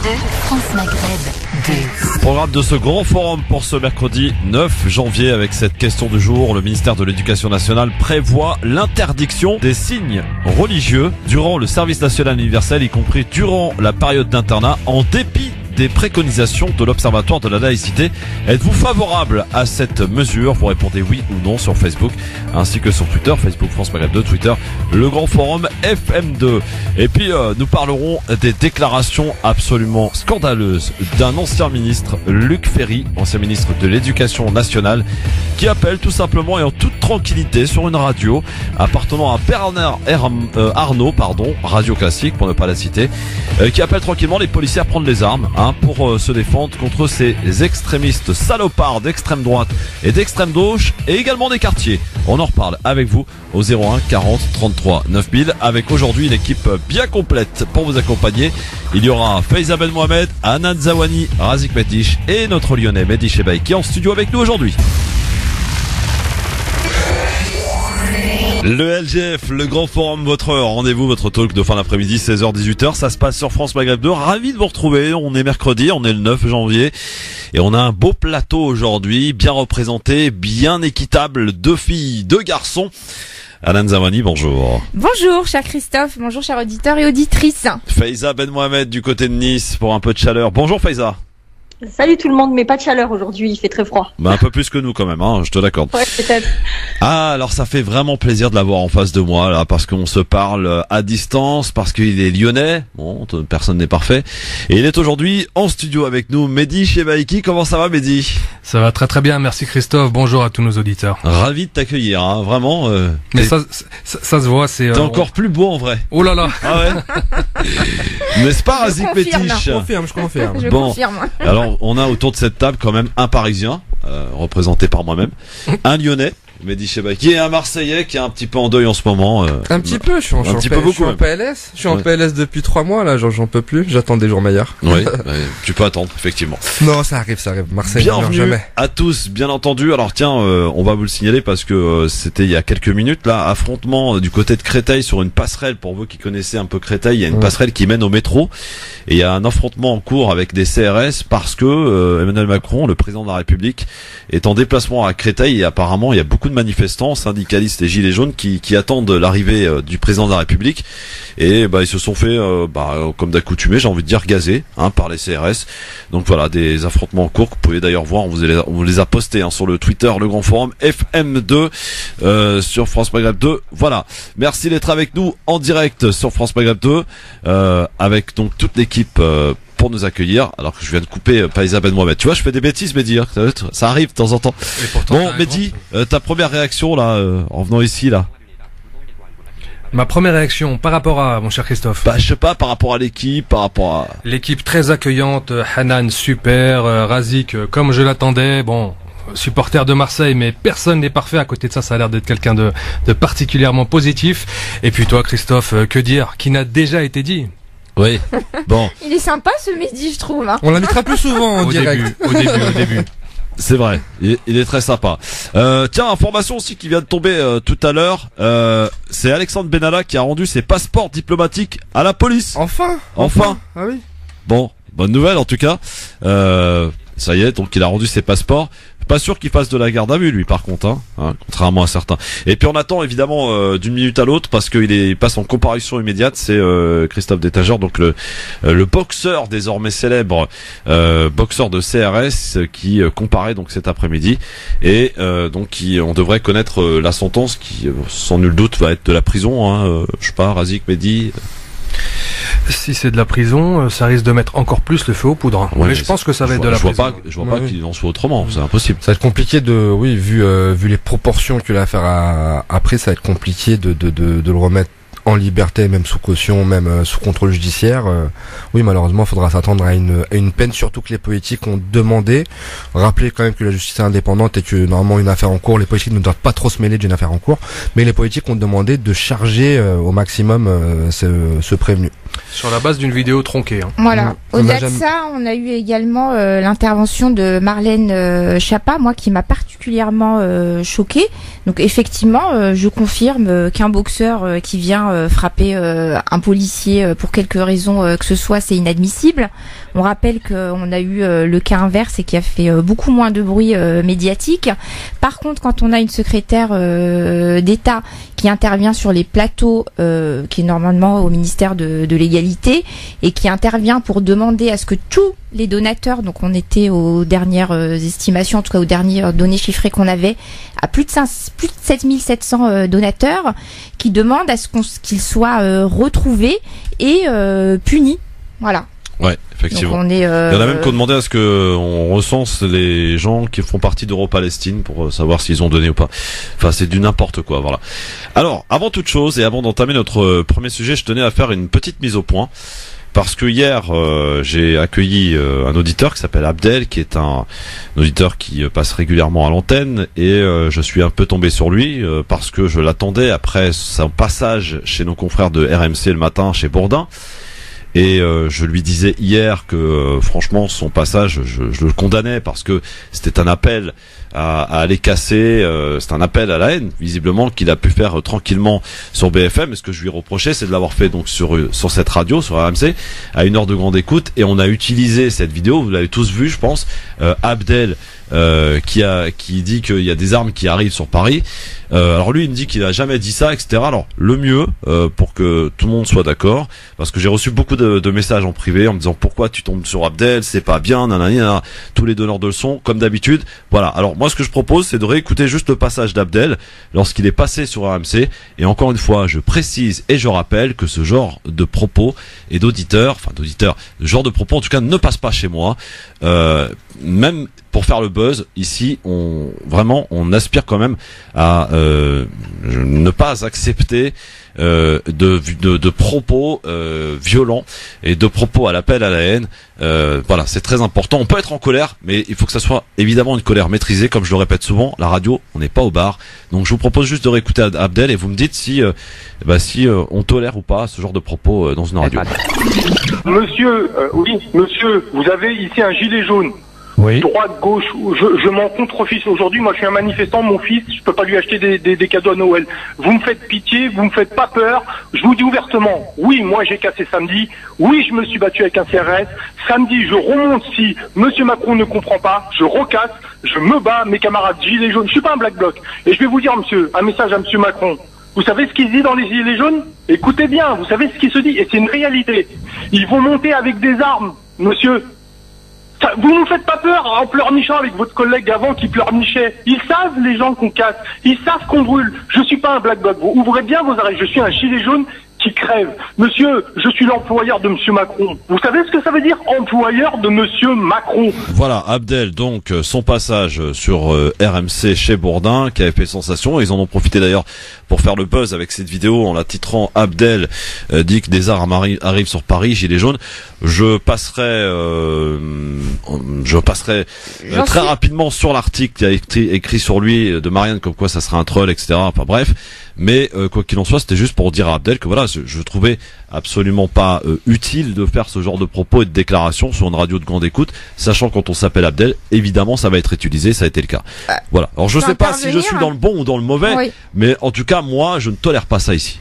France Maghreb 2. Programme de ce grand forum pour ce mercredi 9 janvier avec cette question du jour. Le ministère de l'Éducation nationale prévoit l'interdiction des signes religieux durant le service national universel, y compris durant la période d'internat, en dépit des préconisations de l'Observatoire de la laïcité. Êtes-vous favorable à cette mesure? Vous répondez oui ou non sur Facebook ainsi que sur Twitter, Facebook France Maghreb 2, Twitter le Grand Forum FM2. Et puis nous parlerons des déclarations absolument scandaleuses d'un ancien ministre, Luc Ferry, ancien ministre de l'Éducation nationale, qui appelle tout simplement et en toute tranquillité sur une radio appartenant à Bernard Arnault, radio classique pour ne pas la citer, qui appelle tranquillement les policiers à prendre les armes pour se défendre contre ces extrémistes salopards d'extrême droite et d'extrême gauche et également des quartiers. On en reparle avec vous au 01 40 33 9000 avec aujourd'hui une équipe bien complète pour vous accompagner. Il y aura Faiza Ben Mohamed, Hanan Zawani, Razik Medish et notre Lyonnais Mehdi Chebaï qui est en studio avec nous aujourd'hui. Le LGF, le grand forum, votre rendez-vous, votre talk de fin d'après-midi, 16h-18h, ça se passe sur France Maghreb 2. Ravi de vous retrouver, on est mercredi, on est le 9 janvier et on a un beau plateau aujourd'hui, bien représenté, bien équitable, 2 filles, 2 garçons. Hanan Zawani, bonjour. Bonjour cher Christophe, bonjour chers auditeurs et auditrices. Faiza Ben Mohamed du côté de Nice pour un peu de chaleur. Bonjour Faiza. Salut tout le monde, mais pas de chaleur aujourd'hui, il fait très froid. Un peu plus que nous quand même, je te l'accorde. Ouais, peut-être. Ah, alors ça fait vraiment plaisir de l'avoir en face de moi, là, parce qu'on se parle à distance, parce qu'il est lyonnais, bon, personne n'est parfait, et il est aujourd'hui en studio avec nous, Mehdi Chebaïki. Comment ça va Mehdi? Ça va très très bien, merci Christophe, bonjour à tous nos auditeurs. Ravi de t'accueillir, vraiment. Mais ça se voit, c'est... T'es encore plus beau en vrai. Oh là là. Ah ouais. N'est-ce pas Razik Medish? Je confirme. Je bon, confirme. Alors on a autour de cette table quand même un Parisien, représenté par moi-même, un Lyonnais, Mehdi Chebaïki, et un Marseillais qui est un petit peu en deuil en ce moment. Un petit peu, je suis en PLS. Je suis en PLS depuis 3 mois là, j'en peux plus, j'attends des jours meilleurs. Oui, tu peux attendre, effectivement. Non, ça arrive. Marseille, bienvenue jamais. À tous, bien entendu. Alors tiens, on va vous le signaler parce que c'était il y a quelques minutes là, affrontement du côté de Créteil sur une passerelle. Pour vous qui connaissez un peu Créteil, il y a une passerelle qui mène au métro et il y a un affrontement en cours avec des CRS parce que Emmanuel Macron, le président de la République, est en déplacement à Créteil et apparemment il y a beaucoup de manifestants, syndicalistes et gilets jaunes qui attendent l'arrivée du président de la République et ils se sont fait comme d'accoutumé, j'ai envie de dire gazés par les CRS. Donc voilà, des affrontements en cours que vous pouvez d'ailleurs voir, on vous les a postés sur le Twitter le Grand Forum FM2 sur France Maghreb 2. Voilà, merci d'être avec nous en direct sur France Maghreb 2 avec donc toute l'équipe pour nous accueillir, alors que je viens de couper Faiza Ben Mohamed. Tu vois, je fais des bêtises, Mehdi, ça arrive de temps en temps. Bon, Mehdi, ta première réaction là, en venant ici là? Ma première réaction par rapport à mon cher Christophe. Je sais pas, par rapport à l'équipe, par rapport à... L'équipe très accueillante, Hanan super, Razik comme je l'attendais, supporter de Marseille, mais personne n'est parfait. À côté de ça, ça a l'air d'être quelqu'un de particulièrement positif. Et puis toi Christophe, que dire, qui n'a déjà été dit. Oui, bon. Il est sympa ce Mehdi, je trouve. On l'invitera plus souvent en direct. Au début. C'est vrai, il est très sympa. Tiens, information aussi qui vient de tomber tout à l'heure. C'est Alexandre Benalla qui a rendu ses passeports diplomatiques à la police. Enfin. Ah oui. Bon, bonne nouvelle en tout cas. Ça y est, donc il a rendu ses passeports. Pas sûr qu'il fasse de la garde à vue lui par contre, contrairement à certains. Et puis on attend évidemment d'une minute à l'autre parce qu'il passe en comparution immédiate. C'est Christophe Détageur, donc le boxeur désormais célèbre, boxeur de CRS qui comparaît donc cet après-midi et donc on devrait connaître la sentence qui sans nul doute va être de la prison. Je sais pas, Razik, Mehdi. Si c'est de la prison, ça risque de mettre encore plus le feu aux poudres. Ouais, mais je pense que ça va être de la prison. Je vois pas qu'il en soit autrement, c'est impossible. Ça va être compliqué vu les proportions que l'affaire a pris, ça va être compliqué de le remettre en liberté, même sous caution, même sous contrôle judiciaire. Oui, malheureusement, il faudra s'attendre à une peine, surtout que les politiques ont demandé. Rappelez quand même que la justice est indépendante et que normalement une affaire en cours, les politiques ne doivent pas trop se mêler d'une affaire en cours, mais les politiques ont demandé de charger au maximum ce prévenu. Sur la base d'une vidéo tronquée. Hein. Voilà. On Au-delà a de jamais- ça, on a eu également l'intervention de Marlène Schiappa, moi qui m'a particulièrement choquée. Donc effectivement, je confirme qu'un boxeur qui vient frapper un policier pour quelque raison que ce soit, c'est inadmissible. On rappelle qu'on a eu le cas inverse et qui a fait beaucoup moins de bruit médiatique. Par contre, quand on a une secrétaire d'État qui intervient sur les plateaux, qui est normalement au ministère de l'égalité, et qui intervient pour demander à ce que tous les donateurs, donc on était aux dernières estimations, en tout cas aux dernières données chiffrées qu'on avait, à plus de 7700 donateurs, qui demandent à ce qu'ils soient retrouvés et punis. Voilà. Ouais, Donc effectivement. on est, Il y en a même qui ont demandé à ce que on recense les gens qui font partie d'Euro-Palestine pour savoir s'ils ont donné ou pas. Enfin, c'est du n'importe quoi, voilà. Alors, avant toute chose et avant d'entamer notre premier sujet, je tenais à faire une petite mise au point. Parce que hier, j'ai accueilli un auditeur qui s'appelle Abdel, qui est un auditeur qui passe régulièrement à l'antenne, et je suis un peu tombé sur lui parce que je l'attendais après son passage chez nos confrères de RMC le matin chez Bourdin. Et je lui disais hier que franchement son passage, je le condamnais parce que c'était un appel à aller casser, c'est un appel à la haine visiblement qu'il a pu faire tranquillement sur BFM. Et ce que je lui reprochais, c'est de l'avoir fait donc sur cette radio, sur RMC, à 1 heure de grande écoute. Et on a utilisé cette vidéo, vous l'avez tous vu, je pense, Abdel qui dit qu'il y a des armes qui arrivent sur Paris. Alors lui il me dit qu'il a jamais dit ça, etc. Alors le mieux pour que tout le monde soit d'accord, parce que j'ai reçu beaucoup de messages en privé en me disant pourquoi tu tombes sur Abdel, c'est pas bien, nanana, tous les donneurs de leçons comme d'habitude. Voilà, alors moi ce que je propose c'est de réécouter juste le passage d'Abdel lorsqu'il est passé sur RMC, et encore une fois je précise et je rappelle que ce genre de propos et d'auditeurs, ce genre de propos en tout cas ne passe pas chez moi, même pour faire le buzz. Ici on aspire quand même à ne pas accepter de propos violents et de propos à l'appel à la haine. Voilà, c'est très important. On peut être en colère, mais il faut que ça soit évidemment une colère maîtrisée. Comme je le répète souvent, la radio, on n'est pas au bar. Donc je vous propose juste de réécouter Abdel et vous me dites si on tolère ou pas ce genre de propos dans une radio. Monsieur, oui, monsieur, vous avez ici un gilet jaune. Oui. Droite, gauche, je m'en contrefisse aujourd'hui. Moi, je suis un manifestant. Mon fils, je peux pas lui acheter des cadeaux à Noël. Vous me faites pitié, vous me faites pas peur. Je vous dis ouvertement. Oui, moi, j'ai cassé samedi. Oui, je me suis battu avec un CRS. Samedi, je remonte si Monsieur Macron ne comprend pas. Je recasse. Je me bats. Mes camarades gilets jaunes. Je suis pas un black bloc. Et je vais vous dire, monsieur, un message à Monsieur Macron. Vous savez ce qu'il dit dans les gilets jaunes? Écoutez bien. Vous savez ce qu'il se dit. Et c'est une réalité. Ils vont monter avec des armes, monsieur. Vous nous faites pas peur en pleurnichant avec votre collègue avant qui pleurnichait. Ils savent, les gens qu'on casse. Ils savent qu'on brûle. Je suis pas un black bloc. Vous ouvrez bien vos oreilles. Je suis un gilet jaune qui crève. Monsieur, je suis l'employeur de Monsieur Macron. Vous savez ce que ça veut dire, employeur de Monsieur Macron? Voilà, Abdel, donc son passage sur RMC chez Bourdin qui avait fait sensation. Ils en ont profité d'ailleurs pour faire le buzz avec cette vidéo en la titrant Abdel dit que des armes arrivent sur Paris, gilets jaunes. Je passerai très rapidement sur l'article qui a été écrit sur lui de Marianne comme quoi ça serait un troll, etc. Enfin bref, mais quoi qu'il en soit, c'était juste pour dire à Abdel que voilà, je trouvais absolument pas utile de faire ce genre de propos et de déclarations sur une radio de grande écoute, sachant quand on s'appelle Abdel, évidemment ça va être utilisé, ça a été le cas. Voilà. Alors je sais pas si je suis dans le bon ou dans le mauvais, oui. Mais en tout cas moi je ne tolère pas ça ici.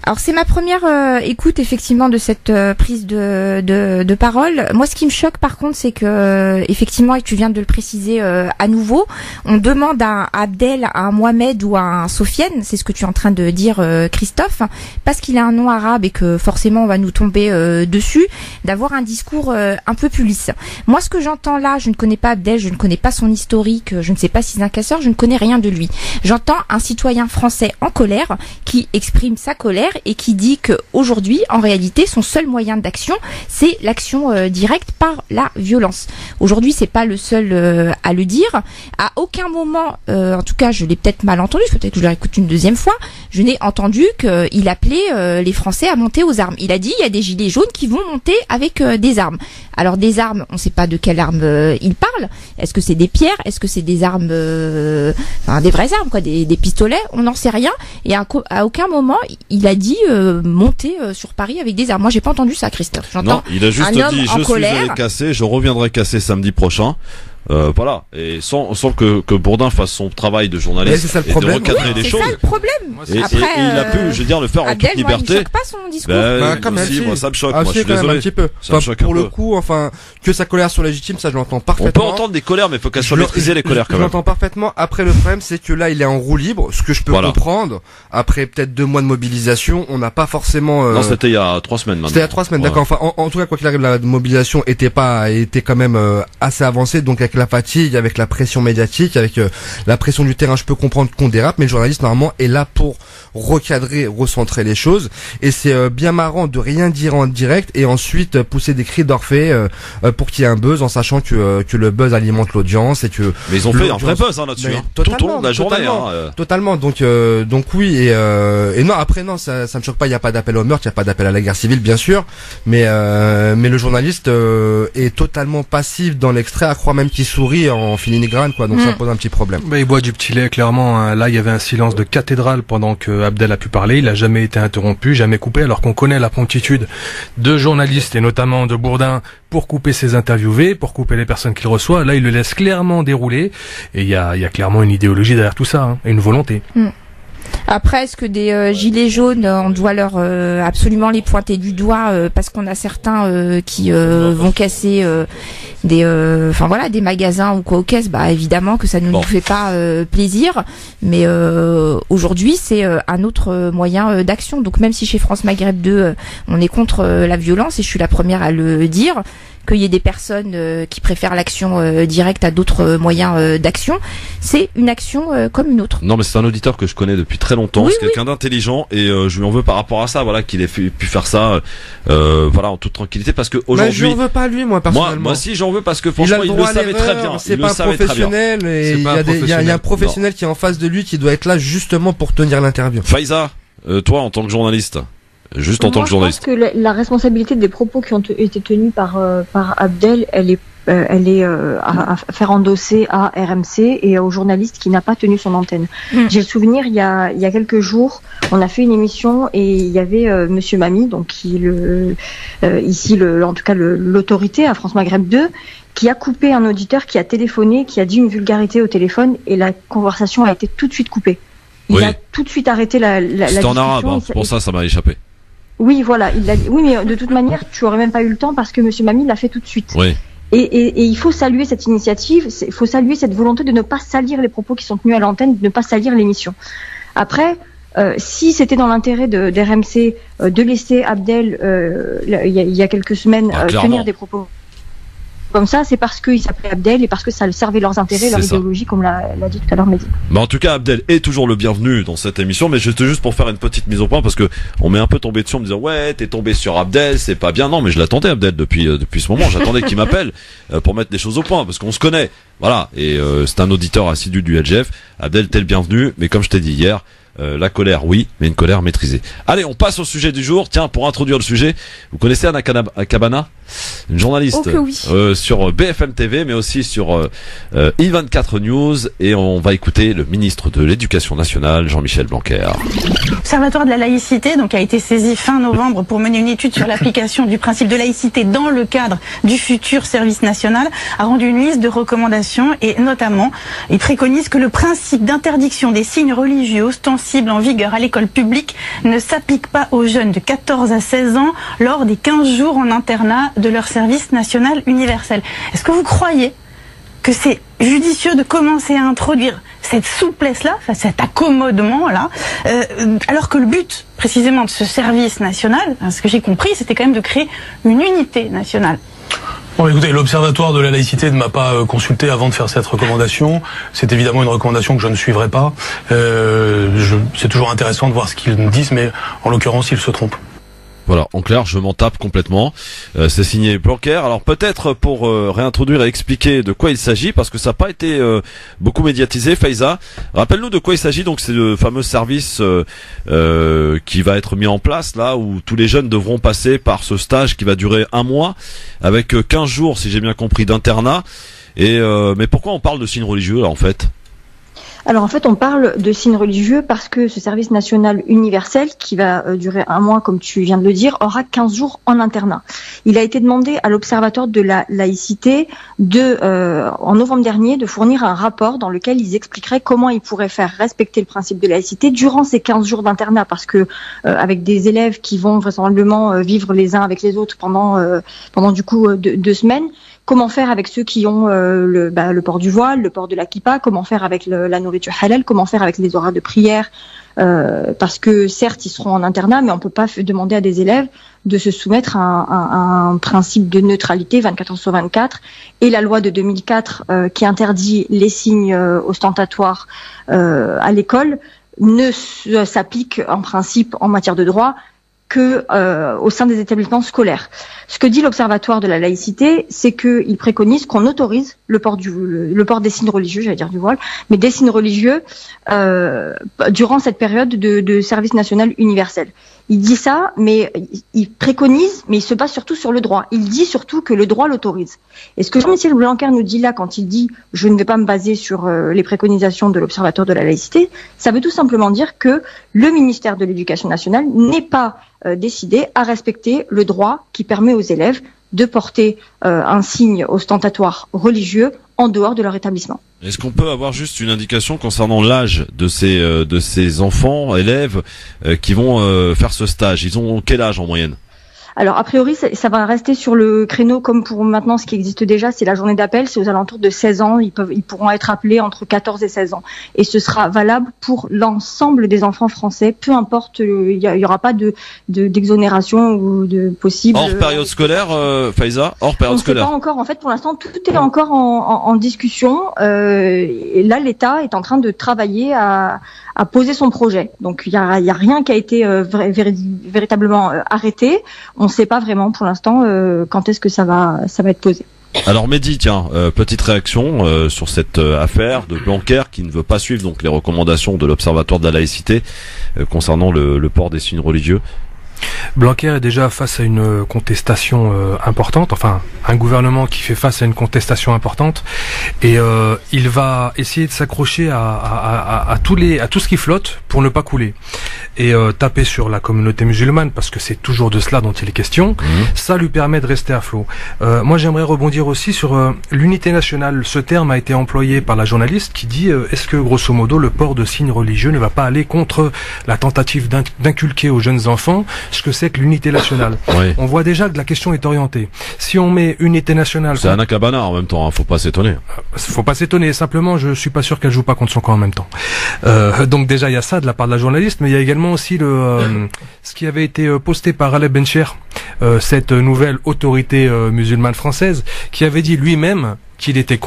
Alors c'est ma première écoute effectivement de cette prise de parole. Moi ce qui me choque par contre c'est que effectivement, et tu viens de le préciser à nouveau, on demande à Abdel, à un Mohamed ou à un Sofiane, c'est ce que tu es en train de dire Christophe, parce qu'il a un nom arabe et que forcément on va nous tomber dessus, d'avoir un discours un peu plus lisse. Moi ce que j'entends là, je ne connais pas Abdel, je ne connais pas son historique, je ne sais pas si c'est un casseur, je ne connais rien de lui. J'entends un citoyen français en colère qui exprime sa colère et qui dit que aujourd'hui, en réalité, son seul moyen d'action, c'est l'action directe par la violence. Aujourd'hui, c'est pas le seul à le dire. À aucun moment, en tout cas, je l'ai peut-être mal entendu, peut-être que je le réécoute une deuxième fois, je n'ai entendu qu'il appelait les Français à monter aux armes. Il a dit il y a des gilets jaunes qui vont monter avec des armes. Alors des armes, on ne sait pas de quelle arme il parle. Est-ce que c'est des pierres? Est-ce que c'est des armes, des vraies armes, quoi, des pistolets? On n'en sait rien. Et à aucun moment il a dit dit monter sur Paris avec des armes. Moi, j'ai pas entendu ça, Christophe. J'entends Non, il a juste un homme dit en je suis colère. allé casser, je reviendrai casser samedi prochain. Voilà, et sans que Bourdin fasse son travail de Mais journaliste c'est ça le et de problème. recadrer les C'est choses. ça le problème. Et Après, il a pu, je veux dire, le faire en toute Abdel, moi, il me liberté. choque pas son discours. Bah, quand même, si, si. moi ça me choque, Ah, moi je si, suis quand même, désolé. un petit peu. Ça me Enfin, choque pour un le peu. coup, enfin, que sa colère soit légitime, ça je l'entends On parfaitement. peut entendre des colères, mais il faut qu'elles soient maîtrisées les colères quand Je même. l'entends parfaitement. Après, le problème, c'est que là, il est en roue libre, ce que je peux Voilà. comprendre. Après peut-être 2 mois de mobilisation, on n'a pas forcément. Non, c'était il y a 3 semaines maintenant. C'était il y a 3 semaines, Voilà. d'accord. Enfin, en tout cas, quoi qu'il arrive, la mobilisation était quand même assez avancée. Donc, avec la fatigue, avec la pression médiatique, avec la pression du terrain, je peux comprendre qu'on dérape, mais le journaliste normalement est là pour recadrer, recentrer les choses. Et c'est bien marrant de rien dire en direct et ensuite pousser des cris d'Orphée pour qu'il y ait un buzz, en sachant que le buzz alimente l'audience et que. Mais ils ont fait un vrai l'audience- buzz là-dessus, Mais hein. Tout au long totalement, de la journée. totalement. Hein. Totalement. Donc oui et non après non ça me choque pas. Il y a pas d'appel au meurtre, il y a pas d'appel à la guerre civile bien sûr, mais le journaliste est totalement passif dans l'extrait, à croire même qu'il sourit en filigrane quoi. Donc ça pose un petit problème. Bah, il boit du petit lait, clairement. Hein. Là, il y avait un silence de cathédrale pendant que Abdel a pu parler. Il a jamais été interrompu, jamais coupé, alors qu'on connaît la promptitude de journalistes et notamment de Bourdin pour couper ses interviewés, pour couper les personnes qu'il reçoit. Là, il le laisse clairement dérouler. Et il y a clairement une idéologie derrière tout ça, hein, et une volonté. Après, est-ce que des gilets jaunes, on doit leur absolument les pointer du doigt parce qu'on a certains qui vont casser des magasins ou quoi aux caisses? Bah évidemment que ça ne nous fait pas plaisir, mais aujourd'hui c'est un autre moyen d'action. Donc même si chez France Maghreb 2 on est contre la violence, et je suis la première à le dire, qu'il y ait des personnes qui préfèrent l'action directe à d'autres moyens d'action, c'est une action comme une autre. Non, mais c'est un auditeur que je connais depuis très longtemps. Oui, c'est quelqu'un d'intelligent et je lui en veux par rapport à ça. Voilà, qu'il ait pu faire ça, voilà, en toute tranquillité, parce que Mais je aujourd'hui, n'en veux pas lui moi personnellement. moi si j'en veux parce que Il a franchement, le il le droit à savait très l'erreur, bien. c'est Il le pas un savait très bien. professionnel et C'est il y pas a un un professionnel. professionnel qui est en face de lui qui doit être là justement pour tenir l'interview. Faïza, toi en tant que journaliste, juste en tant que journaliste. Je pense que la responsabilité des propos qui ont été tenus par Abdel, elle est à faire endosser à RMC et au journaliste qui n'a pas tenu son antenne. J'ai le souvenir, il y a quelques jours, on a fait une émission et il y avait Monsieur Mami, donc qui en tout cas l'autorité à France Maghreb 2, qui a coupé un auditeur qui a téléphoné, qui a dit une vulgarité au téléphone, et la conversation a été tout de suite coupée. Il a tout de suite arrêté la C'était en discussion. arabe, hein. Pour ça m'a échappé. Oui, voilà. Oui, mais de toute manière, tu aurais même pas eu le temps parce que Monsieur Mami l'a fait tout de suite. Oui. Et il faut saluer cette initiative, il faut saluer cette volonté de ne pas salir les propos qui sont tenus à l'antenne, de ne pas salir l'émission. Après, si c'était dans l'intérêt d'RMC de laisser Abdel, il y a quelques semaines, tenir des propos comme ça, c'est parce qu'il s'appelait Abdel et parce que ça servait leurs intérêts, leur idéologie, comme l'a dit tout à l'heure Mehdi. Mais en tout cas, Abdel est toujours le bienvenu dans cette émission, mais c'était juste pour faire une petite mise au point, parce que on m'est un peu tombé dessus en me disant ouais, t'es tombé sur Abdel, c'est pas bien. Non, mais je l'attendais Abdel depuis ce moment, j'attendais qu'il m'appelle pour mettre les choses au point, parce qu'on se connaît. Voilà, et c'est un auditeur assidu du LGF. Abdel, t'es le bienvenu, mais comme je t'ai dit hier, la colère, oui, mais une colère maîtrisée. Allez, on passe au sujet du jour. Tiens, pour introduire le sujet, vous connaissez Anna Cabana, une journaliste sur BFM TV, mais aussi sur I24 News, et on va écouter le ministre de l'Éducation nationale, Jean-Michel Blanquer. L'Observatoire de la laïcité a été saisi fin novembre pour mener une étude sur l'application du principe de laïcité dans le cadre du futur service national, a rendu une liste de recommandations et notamment, il préconise que le principe d'interdiction des signes religieux ostensibles en vigueur à l'école publique ne s'applique pas aux jeunes de 14 à 16 ans lors des 15 jours en internat de leur service national universel. Est-ce que vous croyez que c'est judicieux de commencer à introduire cette souplesse-là, enfin cet accommodement-là, alors que le but précisément de ce service national, ce que j'ai compris, c'était quand même de créer une unité nationale? Bon, écoutez, l'Observatoire de la laïcité ne m'a pas consulté avant de faire cette recommandation. C'est évidemment une recommandation que je ne suivrai pas. C'est toujours intéressant de voir ce qu'ils me disent, mais en l'occurrence, ils se trompent. Voilà, en clair, je m'en tape complètement. C'est signé Blanquer. Alors peut-être pour réintroduire et expliquer de quoi il s'agit, parce que ça n'a pas été beaucoup médiatisé. Faïza, rappelle-nous de quoi il s'agit. Donc c'est le fameux service qui va être mis en place là, où tous les jeunes devront passer par ce stage qui va durer 1 mois, avec 15 jours, si j'ai bien compris, d'internat. Et mais pourquoi on parle de signes religieux là en fait? Alors en fait, on parle de signes religieux parce que ce service national universel, qui va durer 1 mois, comme tu viens de le dire, aura 15 jours en internat. Il a été demandé à l'Observatoire de la laïcité en novembre dernier, de fournir un rapport dans lequel ils expliqueraient comment ils pourraient faire respecter le principe de laïcité durant ces 15 jours d'internat, parce que avec des élèves qui vont vraisemblablement vivre les uns avec les autres pendant du coup 2 semaines. Comment faire avec ceux qui ont le port du voile, le port de la kippa, comment faire avec la nourriture halal, comment faire avec les horaires de prière, parce que certes ils seront en internat, mais on peut pas demander à des élèves de se soumettre à un principe de neutralité 24 heures sur 24, et la loi de 2004 qui interdit les signes ostentatoires à l'école ne s'applique en principe en matière de droit que au sein des établissements scolaires. Ce que dit l'Observatoire de la laïcité, c'est qu'il préconise qu'on autorise le port des signes religieux, j'allais dire du voile, mais des signes religieux durant cette période de service national universel. Il dit ça, mais il préconise, mais il se base surtout sur le droit. Il dit surtout que le droit l'autorise. Et ce que Jean-Michel Blanquer nous dit là, quand il dit « je ne vais pas me baser sur les préconisations de l'Observatoire de la laïcité », ça veut tout simplement dire que le ministère de l'Éducation nationale n'est pas décidé à respecter le droit qui permet aux élèves de porter un signe ostentatoire religieux en dehors de leur établissement. Est-ce qu'on peut avoir juste une indication concernant l'âge de ces enfants, élèves, qui vont faire ce stage? Ils ont quel âge en moyenne? Alors, a priori, ça va rester sur le créneau comme pour maintenant ce qui existe déjà, c'est la journée d'appel, c'est aux alentours de 16 ans, ils pourront être appelés entre 14 et 16 ans. Et ce sera valable pour l'ensemble des enfants français, peu importe, il y aura pas d'exonération ou de possible... Hors période scolaire, Faiza, hors période scolaire. On ne sait pas encore, en fait, pour l'instant, tout est encore en discussion. Et là, l'État est en train de travailler à poser son projet. Donc, il y a rien qui a été véritablement arrêté. On ne sait pas vraiment pour l'instant quand est-ce que ça va être posé. Alors Mehdi, tiens, petite réaction sur cette affaire de Blanquer qui ne veut pas suivre donc les recommandations de l'Observatoire de la laïcité concernant le port des signes religieux. Blanquer est déjà face à une contestation importante, enfin un gouvernement qui fait face à une contestation importante, et il va essayer de s'accrocher à tout ce qui flotte pour ne pas couler, et taper sur la communauté musulmane parce que c'est toujours de cela dont il est question. Ça lui permet de rester à flot. Moi j'aimerais rebondir aussi sur l'unité nationale. Ce terme a été employé par la journaliste qui dit est-ce que grosso modo le port de signes religieux ne va pas aller contre la tentative d'inculquer aux jeunes enfants ce que c'est que l'unité nationale. Oui. On voit déjà que la question est orientée. Si on met unité nationale... C'est un akabana en même temps, hein, faut pas s'étonner. Faut pas s'étonner, simplement je suis pas sûr qu'elle joue pas contre son camp en même temps. Donc déjà il y a ça de la part de la journaliste, mais il y a également aussi ce qui avait été posté par Aleb Bencher, cette nouvelle autorité musulmane française, qui avait dit lui-même qu'il était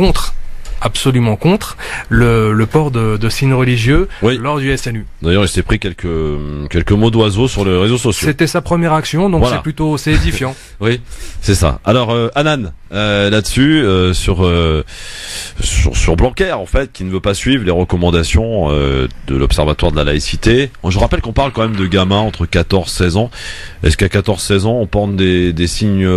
absolument contre le port de signes religieux lors du SNU. D'ailleurs, il s'est pris quelques mots d'oiseau sur les réseaux sociaux. C'était sa première action, donc voilà. C'est édifiant. Oui, c'est ça. Alors, Anan, là-dessus, sur Blanquer, en fait, qui ne veut pas suivre les recommandations de l'Observatoire de la laïcité. Je rappelle qu'on parle quand même de gamins entre 14 et 16 ans. Est-ce qu'à 14-16 ans, on porte des signes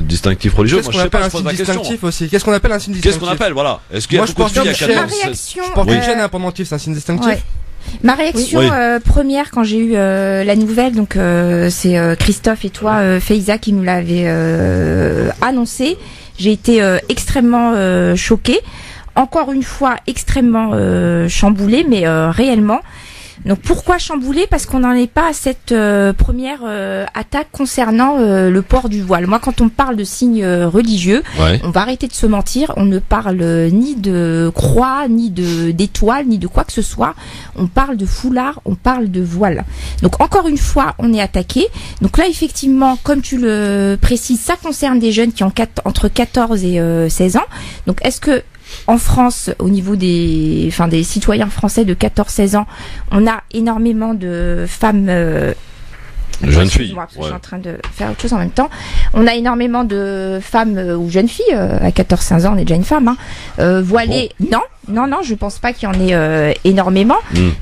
distinctifs religieux? Qu'est-ce qu'on appelle un signe distinctif aussi? Qu'est-ce qu'on appelle un signe distinctif? Qu'est-ce qu'on appelle, voilà. Est-ce qu'il y a beaucoup de filles à 14 Je porte une chaîne à un pendentif, c'est un signe distinctif? Ouais. Ma réaction première quand j'ai eu la nouvelle, donc c'est Christophe et toi, Faiza, qui nous l'avez annoncé. J'ai été extrêmement choquée, encore une fois extrêmement chamboulée, mais réellement. Donc pourquoi chambouler? Parce qu'on n'en est pas à cette première attaque concernant le port du voile. Moi, quand on parle de signes religieux, on va arrêter de se mentir. On ne parle ni de croix, ni d'étoiles, ni de quoi que ce soit. On parle de foulard, on parle de voile. Donc encore une fois, on est attaqué. Donc là, effectivement, comme tu le précises, ça concerne des jeunes qui ont entre 14 et 16 ans. Donc est-ce que en France, au niveau des citoyens français de 14-16 ans, on a énormément de femmes... jeunes filles. Je suis en train de faire autre chose en même temps. On a énormément de femmes ou jeunes filles, à 14-15 ans, on est déjà une femme, voilées, non. Non, je pense pas qu'il y en ait énormément.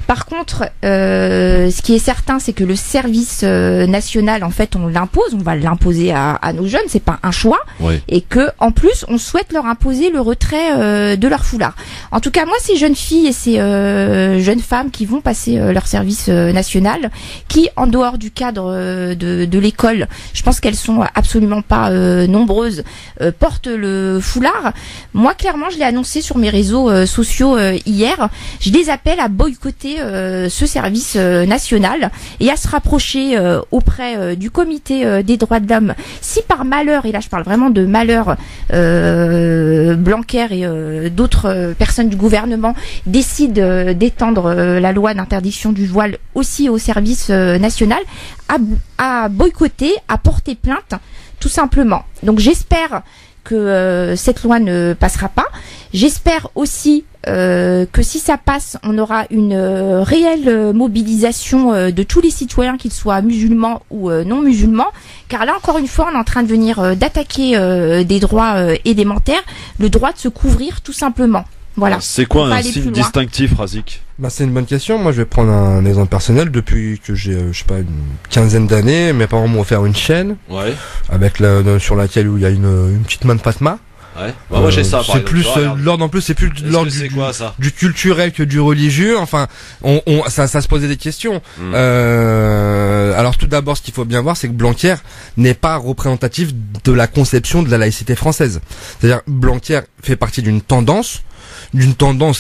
Par contre, ce qui est certain, c'est que le service national, en fait, on l'impose, on va l'imposer à nos jeunes, c'est pas un choix, et que en plus, on souhaite leur imposer le retrait de leur foulard. En tout cas, moi, ces jeunes filles et ces jeunes femmes qui vont passer leur service national, qui, en dehors du cadre de l'école, je pense qu'elles sont absolument pas nombreuses, portent le foulard. Moi, clairement, je l'ai annoncé sur mes réseaux sociaux hier, je les appelle à boycotter ce service national et à se rapprocher auprès du comité des droits de l'homme. Si par malheur, et là je parle vraiment de malheur, Blanquer et d'autres personnes du gouvernement décident d'étendre la loi d'interdiction du voile aussi au service national, à boycotter, à porter plainte, tout simplement. Donc j'espère que cette loi ne passera pas. J'espère aussi que si ça passe, on aura une réelle mobilisation de tous les citoyens, qu'ils soient musulmans ou non musulmans, car là encore une fois, on est en train de venir d'attaquer des droits élémentaires, le droit de se couvrir tout simplement. Voilà. C'est quoi un signe distinctif, Razik? C'est une bonne question. Moi, je vais prendre un exemple personnel. Depuis que j'ai, je sais pas, une quinzaine d'années, mes parents m'ont offert une chaîne, avec sur laquelle il y a une petite main de Fatma. Moi j'ai ça. C'est plus l'ordre, en plus c'est plus l'ordre du culturel que du religieux. Enfin, ça se posait des questions. Alors tout d'abord, ce qu'il faut bien voir, c'est que Blanquer n'est pas représentatif de la conception de la laïcité française. C'est-à-dire, Blanquer fait partie d'une tendance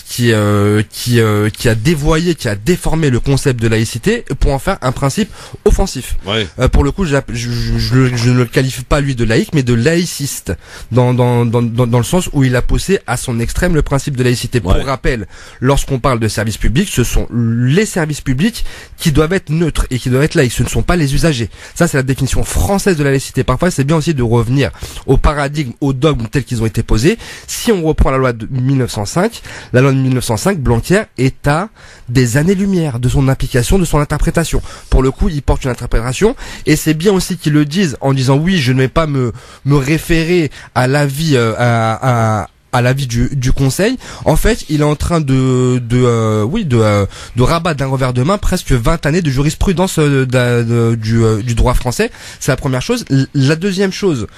qui a dévoyé, qui a déformé le concept de laïcité pour en faire un principe offensif. Pour le coup, je ne le qualifie pas lui de laïque, mais de laïciste, dans le sens où il a poussé à son extrême le principe de laïcité. Pour rappel, lorsqu'on parle de services publics, ce sont les services publics qui doivent être neutres et qui doivent être laïques. Ce ne sont pas les usagers. Ça, c'est la définition française de la laïcité. Parfois, c'est bien aussi de revenir au paradigme, aux dogmes tels qu'ils ont été posés. Si on reprend la loi de 1905, la loi de 1905, Blanquer est à des années-lumière de son application, de son interprétation. Pour le coup, il porte une interprétation, et c'est bien aussi qu'ils le disent en disant oui, je ne vais pas me référer à l'avis à l'avis du Conseil. En fait, il est en train de rabattre d'un revers de main presque 20 années de jurisprudence du droit français. C'est la première chose. La deuxième chose,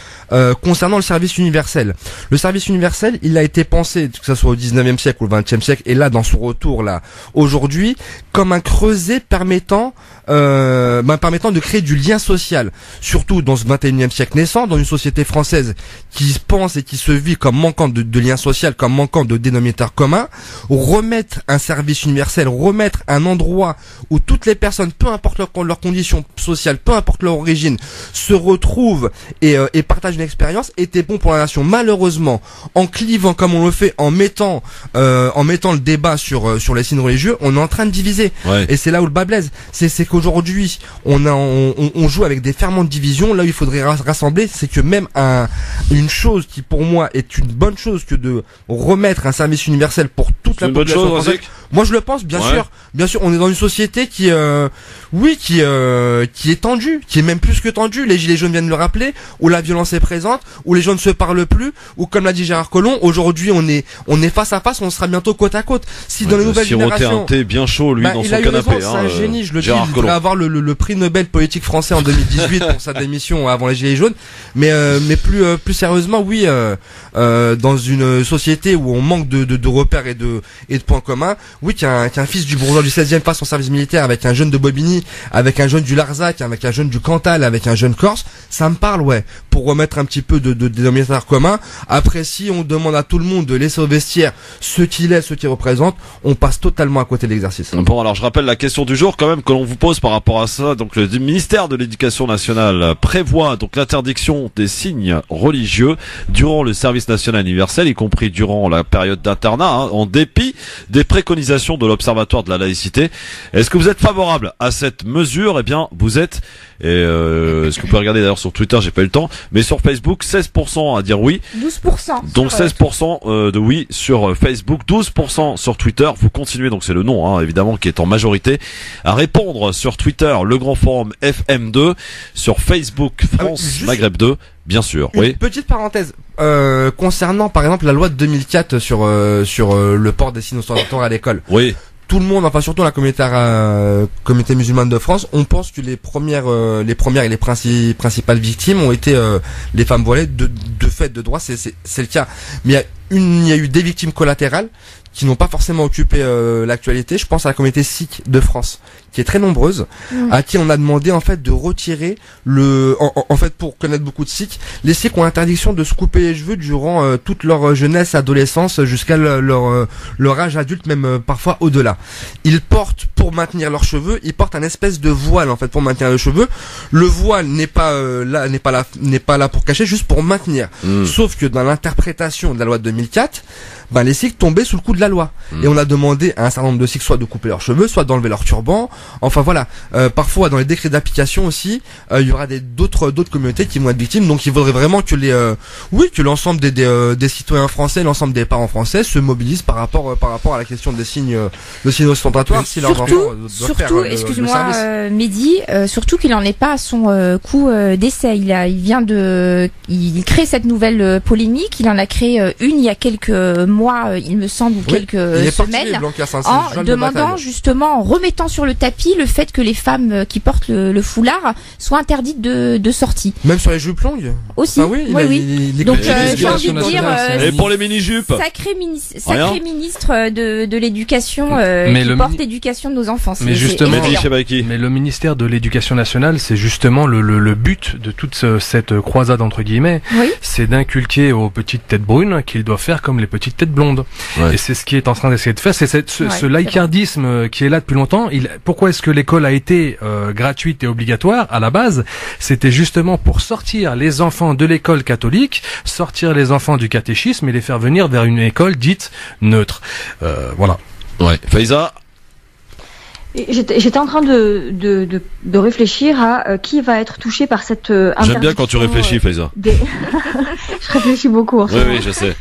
concernant le service universel. Le service universel, il a été pensé, que ce soit au 19e siècle ou au 20e siècle, et là, dans son retour, là, aujourd'hui, comme un creuset permettant de créer du lien social. Surtout dans ce 21e siècle naissant, dans une société française qui se pense et qui se vit comme manquant de lien social, comme manquant de dénominateur commun, remettre un service universel, remettre un endroit où toutes les personnes, peu importe leurs conditions sociales, peu importe leur origine, se retrouvent et partagent une expérience, était bon pour la nation. Malheureusement, en clivant comme on le fait, en mettant le débat sur les signes religieux, on est en train de diviser. Et c'est là où le bas blesse. C'est qu'aujourd'hui, on joue avec des ferments de division. Là où il faudrait rassembler, c'est que même une chose qui pour moi est une bonne chose que de remettre un service universel pour toute la population française. Moi je le pense, bien sûr, on est dans une société qui est tendue, qui est même plus que tendue. Les gilets jaunes viennent de le rappeler, où la violence est présente, où les gens ne se parlent plus, où comme l'a dit Gérard Collomb, aujourd'hui on est face à face, on sera bientôt côte à côte. Si dans les nouvelles générations, un thé bien chaud lui dans son canapé. C'est un génie, je le dis, il devrait avoir le prix Nobel politique français en 2018 pour sa démission avant les gilets jaunes. Mais plus sérieusement, oui, dans une société où on manque de repères et de points communs, oui, qu'un fils du bourgeois du 16e fasse son service militaire avec un jeune de Bobigny, avec un jeune du Larzac, avec un jeune du Cantal, avec un jeune Corse, ça me parle, pour remettre un petit peu de dénominateur commun. Après, si on demande à tout le monde de laisser au vestiaire ce qu'il est, ce qu'il représente, on passe totalement à côté de l'exercice. Bon, alors je rappelle la question du jour quand même que l'on vous pose par rapport à ça. Donc le ministère de l'Éducation nationale prévoit donc l'interdiction des signes religieux durant le service national universel, y compris durant la période d'internat, en dépit des préconisations de l'Observatoire de la laïcité. Est-ce que vous êtes favorable à cette mesure? Eh bien, vous êtes. Et est-ce que vous pouvez regarder d'ailleurs sur Twitter, j'ai pas eu le temps, mais sur Facebook, 16% à dire oui. 12%. Donc 16% de oui sur Facebook, 12% sur Twitter. Vous continuez, donc c'est le nom, évidemment, qui est en majorité, à répondre sur Twitter, le Grand Forum FM2, sur Facebook, France Maghreb 2. bien sûr. Une Oui. petite parenthèse concernant par exemple la loi de 2004 sur le port des signes ostentatoires à l'école. Oui. Tout le monde, enfin surtout la communauté musulmane de France, on pense que les premières et les principales victimes ont été les femmes voilées de fait, de droit, c'est le cas. Mais il y a eu des victimes collatérales qui n'ont pas forcément occupé l'actualité. Je pense à la communauté sikh de France, qui est très nombreuse, à qui on a demandé en fait de retirer en fait, pour connaître beaucoup de sikhs, les sikhs ont l'interdiction de se couper les cheveux durant toute leur jeunesse, adolescence, jusqu'à leur âge adulte, même parfois au-delà. Ils portent, pour maintenir leurs cheveux, ils portent un espèce de voile en fait pour maintenir les cheveux. Le voile n'est pas là pour cacher, juste pour maintenir. Sauf que dans l'interprétation de la loi de 2004, les sikhs tombaient sous le coup de la loi. Et on a demandé à un certain nombre de sikhs soit de couper leurs cheveux, soit d'enlever leur turban. Enfin voilà, parfois dans les décrets d'application aussi, il y aura d'autres communautés qui vont être victimes. Donc il faudrait vraiment que que l'ensemble des citoyens français, l'ensemble des parents français se mobilisent par rapport à la question des signes ostentatoires. Si leur enfant doit faire excuse-moi, Mehdi, surtout qu'il n'en est pas à son coup d'essai. Il crée cette nouvelle polémique. Il en a créé une il y a quelques mois, il me semble, ou quelques semaines, en demandant justement, en remettant sur le tapis le fait que les femmes qui portent le foulard soient interdites de sortie. Même sur les jupes longues aussi. Ah oui. Donc j'ai envie de dire, et pour les mini-jupes, sacré ministre de l'éducation qui porte l'éducation de nos enfants. Mais justement, mais le ministère de l'Éducation nationale, c'est justement le but de toute cette croisade entre guillemets, c'est d'inculquer aux petites têtes brunes qu'ils doivent faire comme les petites têtes blondes. Et c'est ce qui est en train d'essayer de faire. C'est ce laïcardisme qui est là depuis longtemps. Pourquoi est-ce que l'école a été gratuite et obligatoire à la base? C'était justement pour sortir les enfants de l'école catholique, sortir les enfants du catéchisme et les faire venir vers une école dite neutre. Voilà. Ouais. Faiza. J'étais en train de réfléchir à qui va être touché par cette interdiction. J'aime bien quand tu réfléchis, Faiza. Je réfléchis beaucoup en ce moment. Oui, je sais.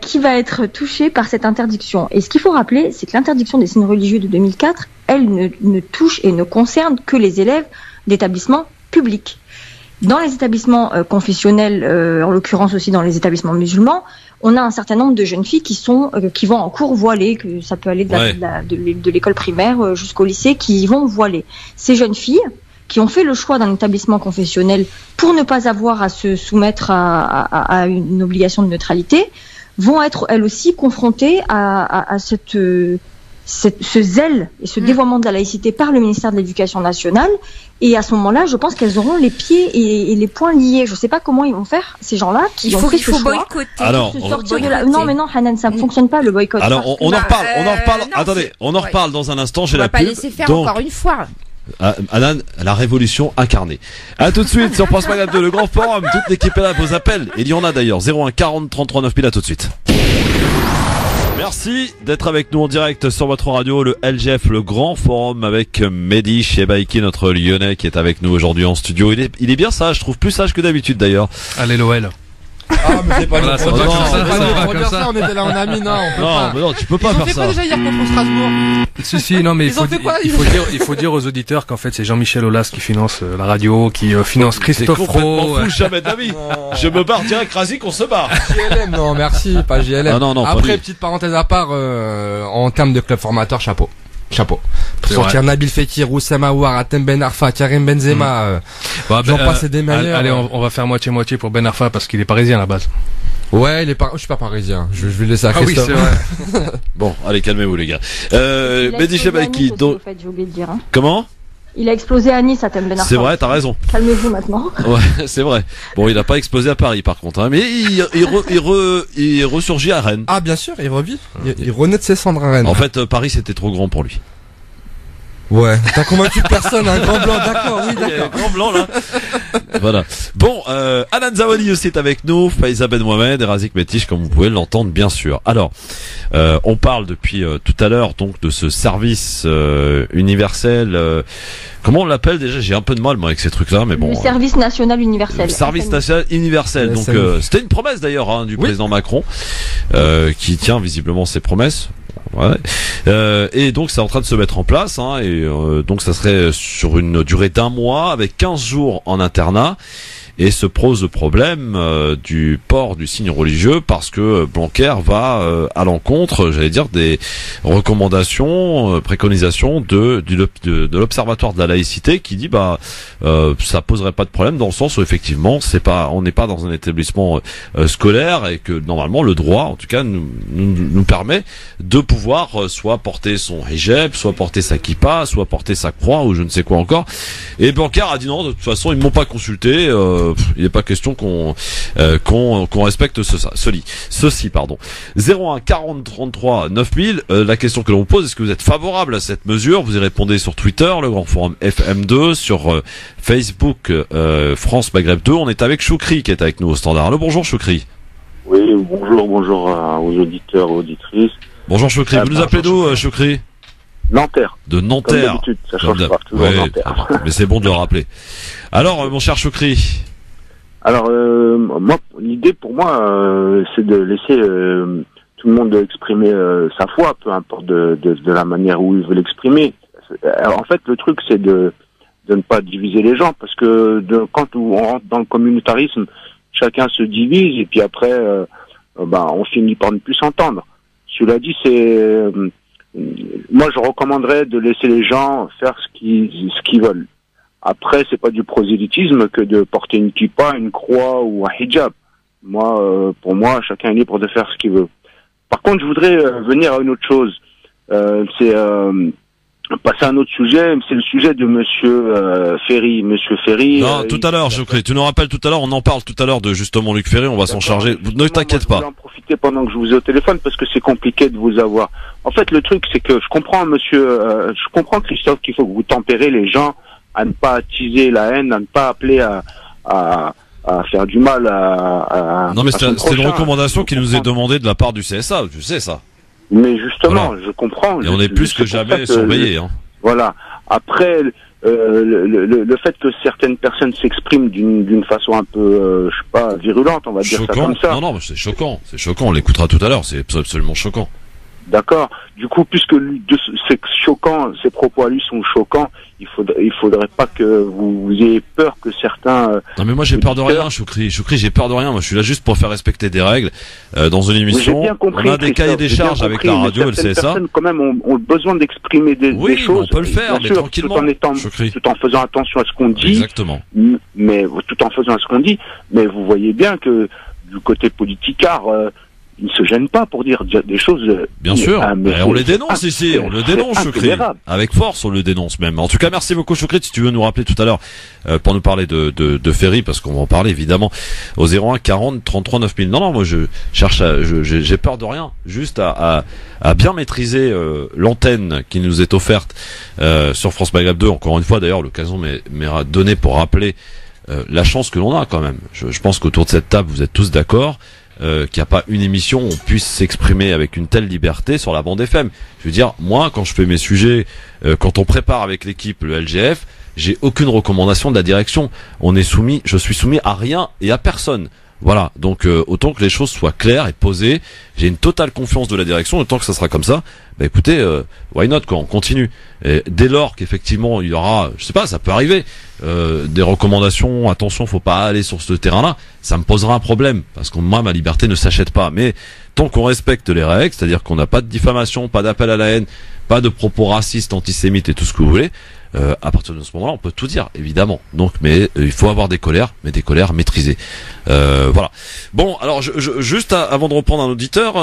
Qui va être touché par cette interdiction. Et ce qu'il faut rappeler, c'est que l'interdiction des signes religieux de 2004, elle ne touche et ne concerne que les élèves d'établissements publics. Dans les établissements confessionnels, en l'occurrence aussi dans les établissements musulmans, on a un certain nombre de jeunes filles qui vont en cours voilées, que ça peut aller de l'école primaire jusqu'au lycée, qui vont voiler. Ces jeunes filles qui ont fait le choix d'un établissement confessionnel pour ne pas avoir à se soumettre à une obligation de neutralité, vont être elles aussi confrontées à ce zèle et ce dévoiement de la laïcité par le ministère de l'Éducation nationale. Et à ce moment-là, je pense qu'elles auront les pieds et les poings liés. Je sais pas comment ils vont faire, ces gens-là qui ont fait ce choix. Boycotter. Alors, non, mais non, Hanan, ça ne fonctionne pas, le boycott. Alors, on en reparle, attendez, on en reparle dans un instant, j'ai la pub. On va pas laisser faire encore une fois. Anan, la révolution incarnée. À tout de suite sur France Maghreb 2, le grand forum. Toute l'équipe est là, vos appels. Il y en a d'ailleurs. 01 40 33 9000, à tout de suite. Merci d'être avec nous en direct sur votre radio, le LGF, le grand forum avec Mehdi Chebaiki, notre Lyonnais qui est avec nous aujourd'hui en studio. Il est bien sage, je trouve plus sage que d'habitude d'ailleurs. Allez l'OL. Ah, mais c'est pas voilà, ça. On était là en ami, non, on peut pas. Non, tu peux pas faire ça. Ils ont fait quoi déjà hier contre Strasbourg? Si, non, mais il faut dire aux auditeurs qu'en fait c'est Jean-Michel Aulas qui finance la radio, qui finance Christophe Pro. Je m'en fous jamais d'avis. Je me barre direct, Razik, on se barre. JLM, non, merci, pas JLM. Non, après, petite parenthèse à part, en termes de club formateur, chapeau. Pour sortir Nabil Fekir, Oussama Aouar, Atem Ben Arfa, Karim Benzema, j'en passe des meilleurs. Allez, on va faire moitié-moitié pour Ben Arfa parce qu'il est parisien à la base. Ouais, je suis pas parisien. Je vais le laisser à Christophe. Ah oui, c'est vrai. Bon, allez, calmez-vous les gars. Mehdi Chebaiki, j'ai oublié de dire. Comment? Il a explosé à Nice, Atem Ben Arfa. C'est vrai, t'as raison. Calmez-vous maintenant. Ouais, c'est vrai. Bon, il a pas explosé à Paris par contre, hein, mais il ressurgit à Rennes. Ah, bien sûr, il revit. Il renaît de ses cendres à Rennes. En fait, Paris c'était trop grand pour lui. Ouais, t'as convaincu personne, un grand blanc, d'accord, oui, d'accord. Un grand blanc là. Voilà. Bon, Anan Zawadi aussi est avec nous, Faiza Ben Mohamed et Razik Metiche, comme vous pouvez l'entendre bien sûr. Alors, on parle depuis tout à l'heure donc de ce service universel. Comment on l'appelle déjà? J'ai un peu de mal moi avec ces trucs-là, mais bon. Le service national universel. Le service national universel. Donc, c'était une promesse d'ailleurs hein, du président Macron, qui tient visiblement ses promesses. Ouais. Et donc c'est en train de se mettre en place hein, et donc ça serait sur une durée d'1 mois avec 15 jours en internat et se pose le problème du port du signe religieux parce que Blanquer va à l'encontre, j'allais dire, des recommandations, préconisations de l'Observatoire de la laïcité qui dit ça poserait pas de problème dans le sens où effectivement on n'est pas dans un établissement scolaire et que normalement le droit en tout cas nous permet de pouvoir soit porter son hijab, soit porter sa kippa, soit porter sa croix ou je ne sais quoi encore. Et Blanquer a dit non, de toute façon ils m'ont pas consulté, il n'est pas question qu'on respecte ceci pardon. 01 40 33 9000, la question que l'on pose, est-ce que vous êtes favorable à cette mesure? Vous y répondez sur Twitter, le Grand Forum FM2, sur Facebook France Maghreb 2. On est avec Choukri qui est avec nous au standard. Allô, bonjour Choukri. Oui, bonjour aux auditeurs, aux auditrices. Bonjour Choukri, vous nous appelez d'où Choukri? Nanterre. De Nanterre. Comme d'habitude, ça change pas, toujours Nanterre. Mais c'est bon de le rappeler. Alors, mon cher Choukri. Alors, moi, l'idée pour moi, c'est de laisser tout le monde exprimer sa foi, peu importe de la manière où il veut l'exprimer. En fait, le truc, c'est de ne pas diviser les gens, parce que quand on rentre dans le communautarisme, chacun se divise et puis après, on finit par ne plus s'entendre. Cela dit, moi je recommanderais de laisser les gens faire ce qu'ils veulent. Après, c'est pas du prosélytisme que de porter une kippa, une croix ou un hijab. Pour moi, chacun est libre de faire ce qu'il veut. Par contre, je voudrais venir à une autre chose. C'est passer à un autre sujet, c'est le sujet de Monsieur Ferry. Monsieur Ferry. Non, tout à l'heure, Choukri. Tu nous rappelles tout à l'heure, on en parle tout à l'heure de justement Luc Ferry, on va s'en charger. Ne t'inquiète pas. Je vais en profiter pendant que je vous ai au téléphone parce que c'est compliqué de vous avoir. En fait, le truc, c'est que je comprends Christophe, qu'il faut que vous tempérez les gens à ne pas attiser la haine, à ne pas appeler à faire du mal à non, mais c'est une recommandation qui nous est demandée de la part du CSA, tu sais ça. Mais justement, voilà. Je comprends. Et on est plus que jamais surveillés. Voilà. Après, le fait que certaines personnes s'expriment d'une façon un peu, je sais pas, virulente, on va dire ça comme ça. Non, c'est choquant. C'est choquant. On l'écoutera tout à l'heure. C'est absolument choquant. D'accord. Du coup, puisque c'est choquant, ses propos à lui sont choquants, il faudrait pas que vous ayez peur que certains. Non, mais moi j'ai peur de rien, Choukri, j'ai peur de rien. Moi, je suis là juste pour faire respecter des règles dans une émission. Bien compris, on a des cahiers des charges avec la radio et le CSA. Certaines personnes, quand même, ont besoin d'exprimer des choses. On peut le faire, mais tranquillement. Tout en faisant attention à ce qu'on dit. Exactement. Mais tout en faisant ce qu'on dit. Mais vous voyez bien que du côté politicard. Il ne se gêne pas pour dire des choses. Bien sûr, on les dénonce ici, on le dénonce, Choukri. Avec force, on le dénonce même. En tout cas, merci beaucoup, Choukri. Si tu veux nous rappeler tout à l'heure pour nous parler de Ferry, parce qu'on va en parler évidemment au 01 40 33 9000. Non, moi je cherche, j'ai peur de rien, juste à bien maîtriser l'antenne qui nous est offerte sur France Maghreb 2. Encore une fois, d'ailleurs, l'occasion m'est donnée pour rappeler la chance que l'on a quand même. Je pense qu'autour de cette table, vous êtes tous d'accord. Qu'il n'y a pas une émission où on puisse s'exprimer avec une telle liberté sur la bande FM. Je veux dire, moi, quand je fais mes sujets, quand on prépare avec l'équipe le LGF, j'ai aucune recommandation de la direction. Je suis soumis à rien et à personne. Voilà, donc autant que les choses soient claires et posées, j'ai une totale confiance de la direction, autant que ça sera comme ça, écoutez, why not quoi, on continue. Et dès lors qu'effectivement il y aura, je sais pas, ça peut arriver, des recommandations, attention, faut pas aller sur ce terrain-là, ça me posera un problème, parce que moi ma liberté ne s'achète pas. Mais tant qu'on respecte les règles, c'est-à-dire qu'on n'a pas de diffamation, pas d'appel à la haine, pas de propos racistes, antisémites et tout ce que vous voulez, à partir de ce moment-là, on peut tout dire, évidemment. Donc, mais il faut avoir des colères, mais des colères maîtrisées. Voilà. Bon, alors juste avant de reprendre un auditeur,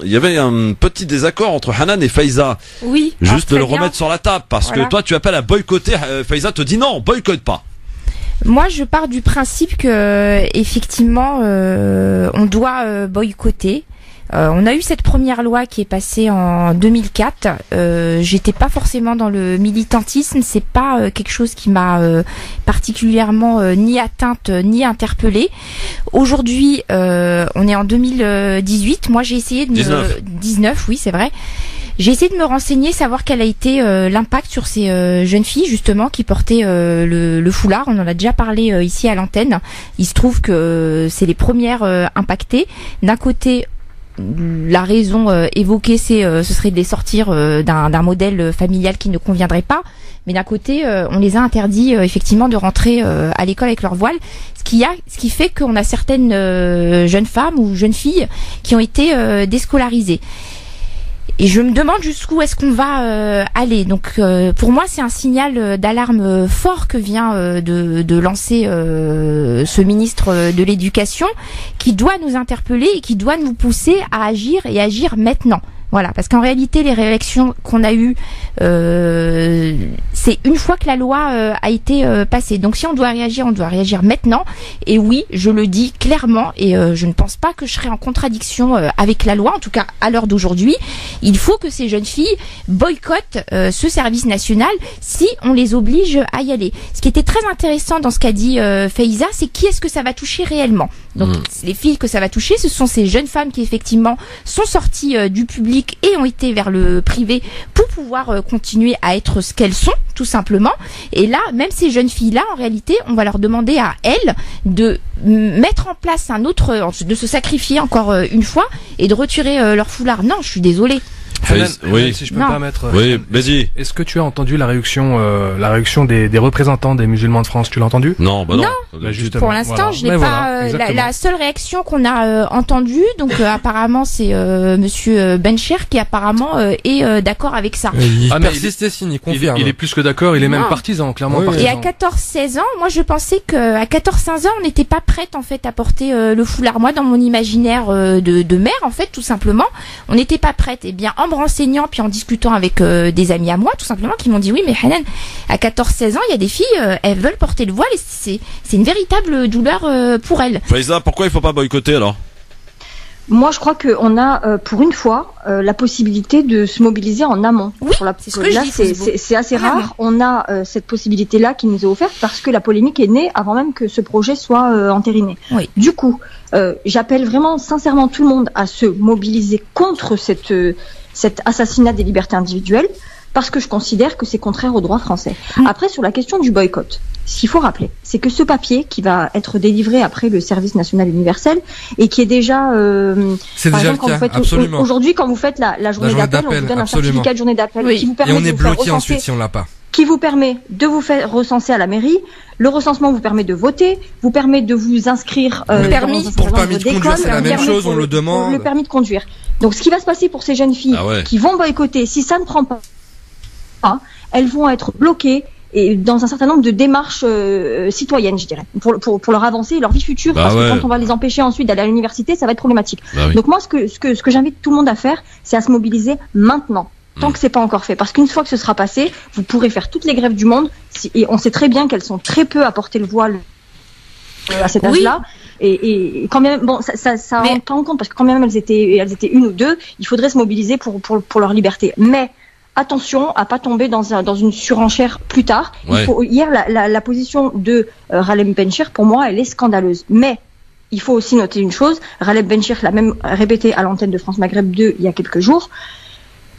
il y avait un petit désaccord entre Hanan et Faiza. Oui. Juste de le remettre sur la table, parce que toi, tu appelles à boycotter. Faiza te dit non, boycotte pas. Moi, je pars du principe que effectivement, on doit boycotter. On a eu cette première loi qui est passée en 2004. J'étais pas forcément dans le militantisme, c'est pas quelque chose qui m'a particulièrement ni atteinte ni interpellée. Aujourd'hui, on est en 2018. Moi, j'ai essayé de 19, oui, c'est vrai. J'ai essayé de me renseigner, savoir quel a été l'impact sur ces jeunes filles justement qui portaient le foulard. On en a déjà parlé ici à l'antenne. Il se trouve que c'est les premières impactées. D'un côté, la raison évoquée, ce serait de les sortir d'un modèle familial qui ne conviendrait pas. Mais d'un côté, on les a interdits effectivement de rentrer à l'école avec leur voile, ce qui fait qu'on a certaines jeunes femmes ou jeunes filles qui ont été déscolarisées. Et je me demande jusqu'où est-ce qu'on va aller. Donc pour moi, c'est un signal d'alarme fort que vient de lancer ce ministre de l'Éducation, qui doit nous interpeller et qui doit nous pousser à agir et agir maintenant. Voilà, parce qu'en réalité, les réactions qu'on a eues, c'est une fois que la loi a été passée. Donc si on doit réagir maintenant. Et oui, je le dis clairement, et je ne pense pas que je serai en contradiction avec la loi, en tout cas à l'heure d'aujourd'hui. Il faut que ces jeunes filles boycottent ce service national si on les oblige à y aller. Ce qui était très intéressant dans ce qu'a dit Faiza, c'est qui est-ce que ça va toucher réellement. Donc les filles que ça va toucher, ce sont ces jeunes femmes qui effectivement sont sorties du public et ont été vers le privé pour pouvoir continuer à être ce qu'elles sont, tout simplement. Et là, même ces jeunes filles-là, en réalité, on va leur demander à elles de mettre en place de se sacrifier encore une fois et de retirer leur foulard. Non, je suis désolée. Oui, si je peux me permettre. Oui, vas-y. Est-ce que tu as entendu la réaction des représentants des musulmans de France? Tu l'as entendu? Non, bah non. Bah justement, pour l'instant, je n'ai pas. La seule réaction qu'on a entendue, donc apparemment, c'est Monsieur Bencher qui apparemment est d'accord avec ça. Il persiste, il confirme. Il est plus que d'accord. Il est même partisan, clairement partisan. Et à 14-16 ans, moi, je pensais que à 14-15 ans, on n'était pas prête en fait à porter le foulard. Moi, dans mon imaginaire de mère, en fait, tout simplement, on n'était pas prête. Eh bien, en me renseignant puis en discutant avec des amis à moi, tout simplement, qui m'ont dit oui, mais Hanan, à 14-16 ans, il y a des filles, elles veulent porter le voile et c'est une véritable douleur pour elles. Faiza, pourquoi il faut pas boycotter alors? Moi, je crois qu'on a, pour une fois, la possibilité de se mobiliser en amont. Oui, c'est ce que je dis. C'est assez rare. On a cette possibilité-là qui nous est offerte parce que la polémique est née avant même que ce projet soit entériné. Oui. Du coup, j'appelle vraiment sincèrement tout le monde à se mobiliser contre cet assassinat des libertés individuelles, parce que je considère que c'est contraire au droit français. Après, sur la question du boycott, ce qu'il faut rappeler, c'est que ce papier qui va être délivré après le service national universel et qui est déjà... c'est par déjà exemple, le cas, absolument. Aujourd'hui, quand vous faites la journée d'appel, on vous donne un certificat de journée d'appel qui vous permet et on est de vous faire bloqué recenser, ensuite si on l'a pas. qui vous permet de vous faire recenser à la mairie. Le recensement vous permet de voter, vous permet de vous inscrire pour le permis de conduire, c'est la même chose, on le demande. Le permis de conduire. Donc ce qui va se passer pour ces jeunes filles qui vont boycotter, si ça ne prend pas, elles vont être bloquées et dans un certain nombre de démarches citoyennes, je dirais, pour leur avancer leur vie future, parce que quand on va les empêcher ensuite d'aller à l'université, ça va être problématique. Donc moi, ce que j'invite tout le monde à faire, c'est à se mobiliser maintenant. Tant que c'est pas encore fait, parce qu'une fois que ce sera passé, vous pourrez faire toutes les grèves du monde, et on sait très bien qu'elles sont très peu à porter le voile à cet âge-là. Et quand même, bon, ça rentre pas en compte, parce que quand même elles étaient une ou deux, il faudrait se mobiliser pour leur liberté. Mais attention à pas tomber dans une surenchère plus tard. Hier, la position de Ralem Bencher, pour moi, elle est scandaleuse. Mais il faut aussi noter une chose, Ralem Bencher l'a même répété à l'antenne de France Maghreb 2 il y a quelques jours.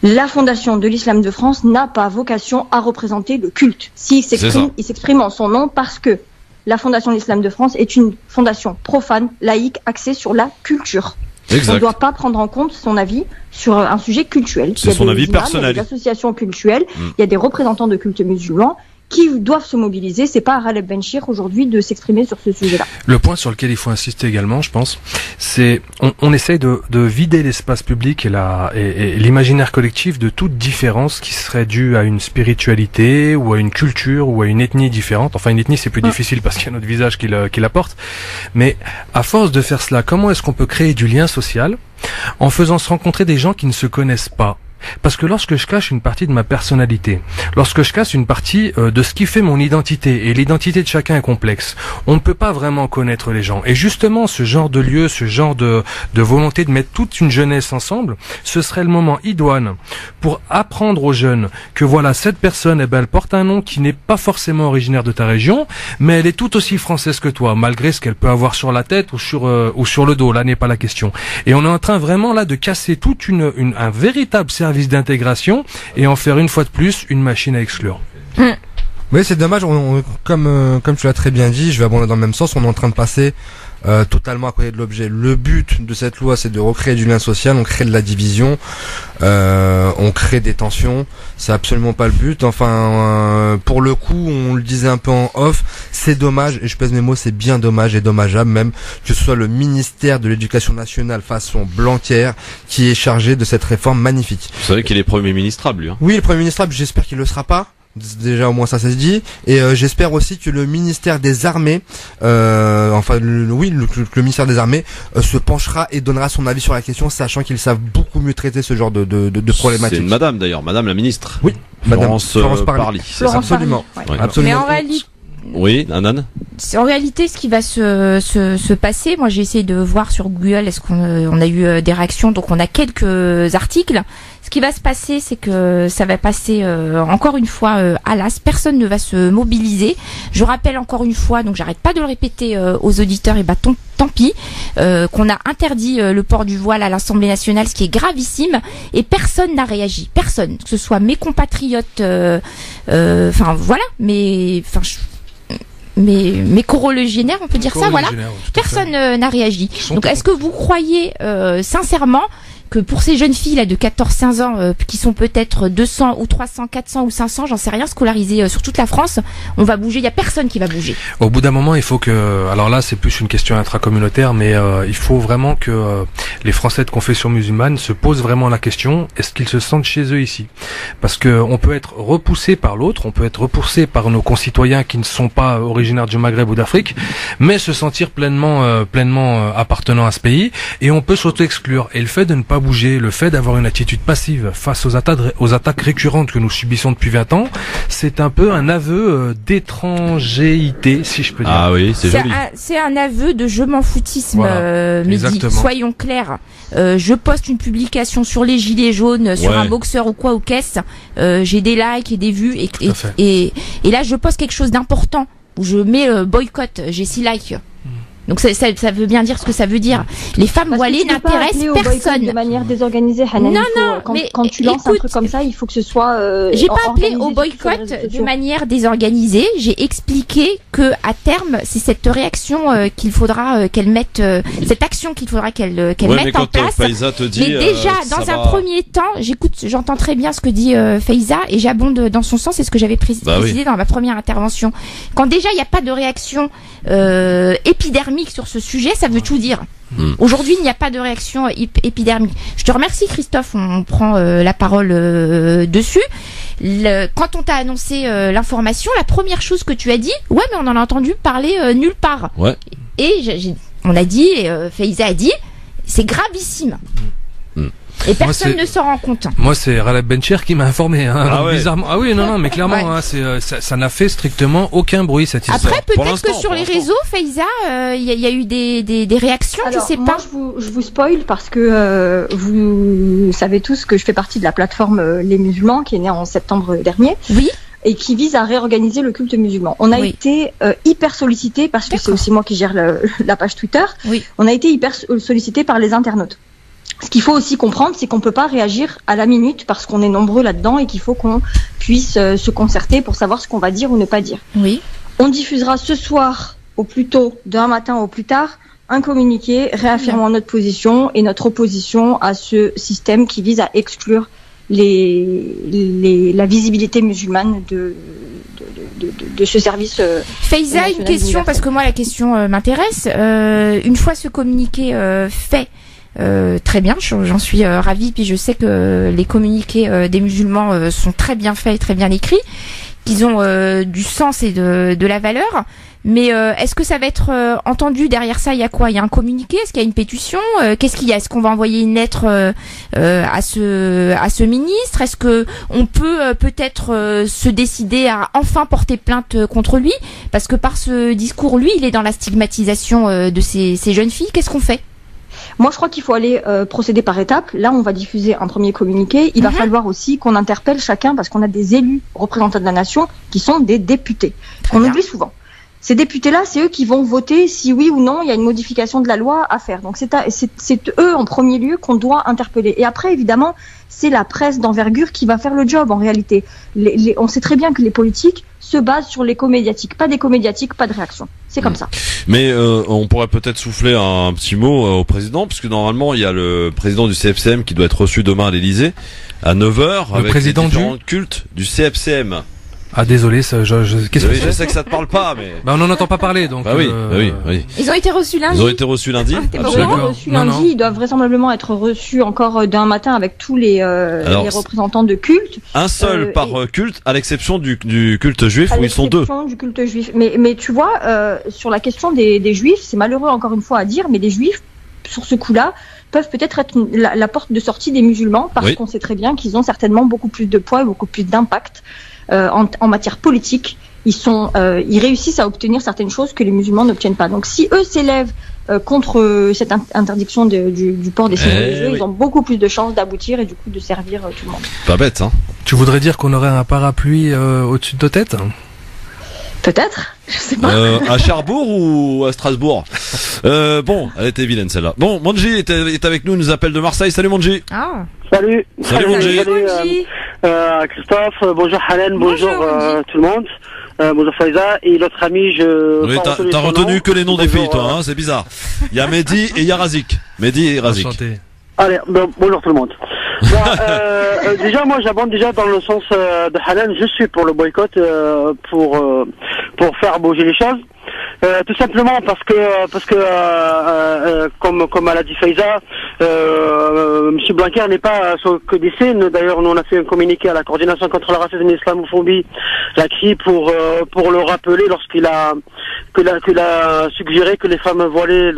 La Fondation de l'Islam de France n'a pas vocation à représenter le culte. Il s'exprime en son nom parce que la Fondation de l'Islam de France est une fondation profane, laïque, axée sur la culture. Exact. On ne doit pas prendre en compte son avis sur un sujet cultuel. C'est son avis personnel. Il y a des associations cultuelles, il y a des représentants de cultes musulmans qui doivent se mobiliser. C'est pas à Ralem Bencher aujourd'hui de s'exprimer sur ce sujet-là. Le point sur lequel il faut insister également, je pense, c'est on essaye de vider l'espace public et l'imaginaire collectif de toute différence qui serait due à une spiritualité ou à une culture ou à une ethnie différente. Enfin, une ethnie c'est plus difficile parce qu'il y a notre visage qui la porte. Mais à force de faire cela, comment est-ce qu'on peut créer du lien social en faisant se rencontrer des gens qui ne se connaissent pas? Parce que lorsque je cache une partie de ma personnalité, lorsque je cache une partie de ce qui fait mon identité, et l'identité de chacun est complexe, on ne peut pas vraiment connaître les gens. Et justement, ce genre de lieu, ce genre de volonté de mettre toute une jeunesse ensemble, ce serait le moment idoine pour apprendre aux jeunes que voilà, cette personne, elle porte un nom qui n'est pas forcément originaire de ta région, mais elle est tout aussi française que toi, malgré ce qu'elle peut avoir sur la tête ou sur le dos. Là n'est pas la question. Et on est en train vraiment là de casser toute un véritable service d'intégration et en faire une fois de plus une machine à exclure. Oui, c'est dommage. Comme tu l'as très bien dit, je vais abonder dans le même sens. On est en train de passer totalement à côté de l'objet. Le but de cette loi, c'est de recréer du lien social. On crée de la division, on crée des tensions. C'est absolument pas le but. Enfin, pour le coup, on le disait un peu en off. C'est dommage, et je pèse mes mots, c'est bien dommage et dommageable même que ce soit le ministère de l'Éducation nationale façon Blanquer qui est chargé de cette réforme magnifique. Vous savez qu'il est Premier ministrable, lui. Hein. Oui, le Premier ministrable. J'espère qu'il le sera pas. Déjà au moins ça se dit, et j'espère aussi que le ministère des Armées, le ministère des Armées se penchera et donnera son avis sur la question, sachant qu'ils savent beaucoup mieux traiter ce genre de problématiques. C'est une madame d'ailleurs, madame la ministre. Oui, Florence Parly. Absolument. Ouais. Ouais. Absolument. Mais en réalité, oui, Anan. en réalité, ce qui va se passer, moi j'ai essayé de voir sur Google, est-ce qu'on a eu des réactions, donc on a quelques articles. Ce qui va se passer, c'est que ça va passer encore une fois à l'as. Personne ne va se mobiliser. Je rappelle encore une fois, donc j'arrête pas de le répéter aux auditeurs, et tant pis, qu'on a interdit le port du voile à l'Assemblée nationale, ce qui est gravissime, et personne n'a réagi. Personne, que ce soit mes compatriotes, mes corolégionnaires, on peut dire ça, voilà. Personne n'a réagi. Donc, est-ce que vous croyez sincèrement que pour ces jeunes filles là de 14-15 ans qui sont peut-être 200 ou 300, 400 ou 500, j'en sais rien, scolarisées sur toute la France, on va bouger, il y a personne qui va bouger. Au bout d'un moment, il faut que, alors là c'est plus une question intracommunautaire, mais il faut vraiment que les Français de confession musulmane se posent vraiment la question, est-ce qu'ils se sentent chez eux ici? Parce que on peut être repoussé par l'autre, on peut être repoussé par nos concitoyens qui ne sont pas originaires du Maghreb ou d'Afrique, mais se sentir pleinement appartenant à ce pays, et on peut s'auto-exclure. Et le fait de ne pas bouger, le fait d'avoir une attitude passive face aux attaques récurrentes que nous subissons depuis 20 ans, c'est un peu un aveu d'étrangéité, si je peux dire. Ah oui, c'est joli. C'est un aveu de je m'en foutisme, voilà, Mehdi. Soyons clairs. Je poste une publication sur les gilets jaunes, sur un boxeur ou quoi ou qu'est-ce. J'ai des likes et des vues, et là je poste quelque chose d'important où je mets boycott, j'ai 6 likes. Donc ça veut bien dire ce que ça veut dire. Les femmes voilées n'intéressent personne. De manière désorganisée, Hanan. Quand tu lances un truc comme ça, il faut que ce soit. J'ai pas appelé au boycott de manière désorganisée. J'ai expliqué que à terme, c'est cette réaction qu'il faudra qu'elle mette, cette action qu'il faudra qu'elle mette en place. Faiza te dit, mais déjà, dans un premier temps, j'entends très bien ce que dit Faiza et j'abonde dans son sens. C'est ce que j'avais précisé dans ma première intervention. Quand déjà il n'y a pas de réaction épidermique sur ce sujet, ça veut tout dire. Aujourd'hui, il n'y a pas de réaction épidermique. Je te remercie, Christophe. On prend la parole dessus. Quand on t'a annoncé l'information, la première chose que tu as dit, mais on en a entendu parler nulle part. Ouais. Et on a dit, Faiza a dit, c'est gravissime. Et personne ne s'en rend compte. Moi, c'est Ralab Bencher qui m'a informé. Bizarrement. Ah oui, non, mais clairement, ça n'a fait strictement aucun bruit cette histoire. Après, peut-être que sur les réseaux, Faiza, il y a eu des réactions. Alors, je sais pas. Je vous spoil parce que vous savez tous que je fais partie de la plateforme Les Musulmans qui est née en septembre dernier. Oui. Et qui vise à réorganiser le culte musulman. On a été hyper sollicité parce que c'est aussi moi qui gère la page Twitter. Oui. On a été hyper sollicité par les internautes. Ce qu'il faut aussi comprendre, c'est qu'on peut pas réagir à la minute parce qu'on est nombreux là-dedans et qu'il faut qu'on puisse se concerter pour savoir ce qu'on va dire ou ne pas dire. Oui. On diffusera ce soir, au plus tôt, demain matin au plus tard, un communiqué réaffirmant notre position et notre opposition à ce système qui vise à exclure la visibilité musulmane de ce service. Faiza, une question, parce que moi la question m'intéresse. Une fois ce communiqué fait, très bien, j'en suis ravie, puis je sais que les communiqués des musulmans sont très bien faits et très bien écrits, qu'ils ont du sens et de la valeur. Mais est-ce que ça va être entendu derrière ça? Il y a quoi? Il y a un communiqué? Est-ce qu'il y a une pétition? Qu'est-ce qu'il y a? Est-ce qu'on va envoyer une lettre à ce ministre? Est-ce que on peut peut-être se décider à enfin porter plainte contre lui? Parce que par ce discours, lui, il est dans la stigmatisation de ces jeunes filles. Qu'est-ce qu'on fait? Moi, je crois qu'il faut aller procéder par étapes. Là, on va diffuser un premier communiqué. Il va falloir aussi qu'on interpelle chacun parce qu'on a des élus représentants de la nation qui sont des députés. On oublie souvent. Ces députés-là, c'est eux qui vont voter si oui ou non il y a une modification de la loi à faire. Donc c'est eux en premier lieu qu'on doit interpeller. Et après, évidemment, c'est la presse d'envergure qui va faire le job en réalité. On sait très bien que les politiques se basent sur l'écho médiatique. Pas d'écho médiatique, pas de réaction. C'est comme ça. Mais on pourrait peut-être souffler un petit mot au président, puisque normalement il y a le président du CFCM qui doit être reçu demain à l'Elysée à 9h avec président les différents cultes du CFCM. Ah désolé, ça, qu'est-ce que je sais que ça te parle pas, mais on n'en entend pas parler, donc. Oui. Ils ont été reçus lundi. Ils ont été reçus lundi. T'es pas reçus lundi. Ils doivent vraisemblablement être reçus encore d'un matin avec tous les représentants de culte. Un seul par culte, à l'exception du culte juif où ils sont deux. Du culte juif. Mais tu vois, sur la question des juifs, c'est malheureux encore une fois à dire, mais les juifs, sur ce coup-là, peuvent peut-être être la porte de sortie des musulmans, parce qu'on sait très bien qu'ils ont certainement beaucoup plus de poids et beaucoup plus d'impact. En matière politique, ils réussissent à obtenir certaines choses que les musulmans n'obtiennent pas. Donc si eux s'élèvent contre cette interdiction du port des signes religieux, ils ont beaucoup plus de chances d'aboutir et du coup de servir tout le monde. Pas bête, hein. Tu voudrais dire qu'on aurait un parapluie au-dessus de nos têtes ? Peut-être, je sais pas. À Cherbourg ou à Strasbourg? Bon, elle était vilaine celle-là. Bon, Manji est avec nous, il nous appelle de Marseille. Salut Manji. Ah. Salut. Salut Manji. Christophe, bonjour Halen, bonjour tout le monde. Bonjour Faiza et l'autre ami, Oui, t'as retenu que les noms des filles, toi, hein, c'est bizarre. Il y a Mehdi et il y a Razik. Mehdi et Razik. Enchanté. Allez, bonjour tout le monde. Déjà, moi, j'abonde déjà dans le sens de Halen. Je suis pour le boycott pour faire bouger les choses. Tout simplement parce que comme elle a dit Faiza, Monsieur Blanquer n'est pas sur que des scènes. D'ailleurs, nous on a fait un communiqué à la coordination contre le racisme et l'islamophobie, la CRI, pour le rappeler lorsqu'il a suggéré que les femmes voilées,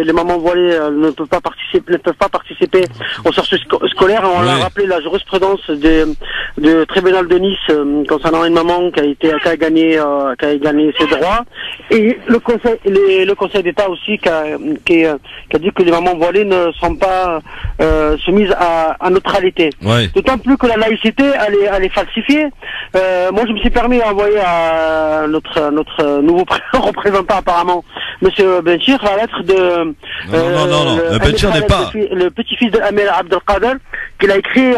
les mamans voilées ne peuvent pas participer aux sorties scolaires. On a rappelé la jurisprudence de tribunal de Nice concernant une maman qui a gagné ses droits, et le conseil d'État aussi qui a dit que les mamans voilées ne sont pas soumises à neutralité. Ouais. D'autant plus que la laïcité elle est falsifiée. Moi je me suis permis d'envoyer à notre nouveau représentant apparemment, Monsieur Benchir, la lettre de non. Benchir n'est pas le petit-fils de Amel Abdelkader, qu'il a écrit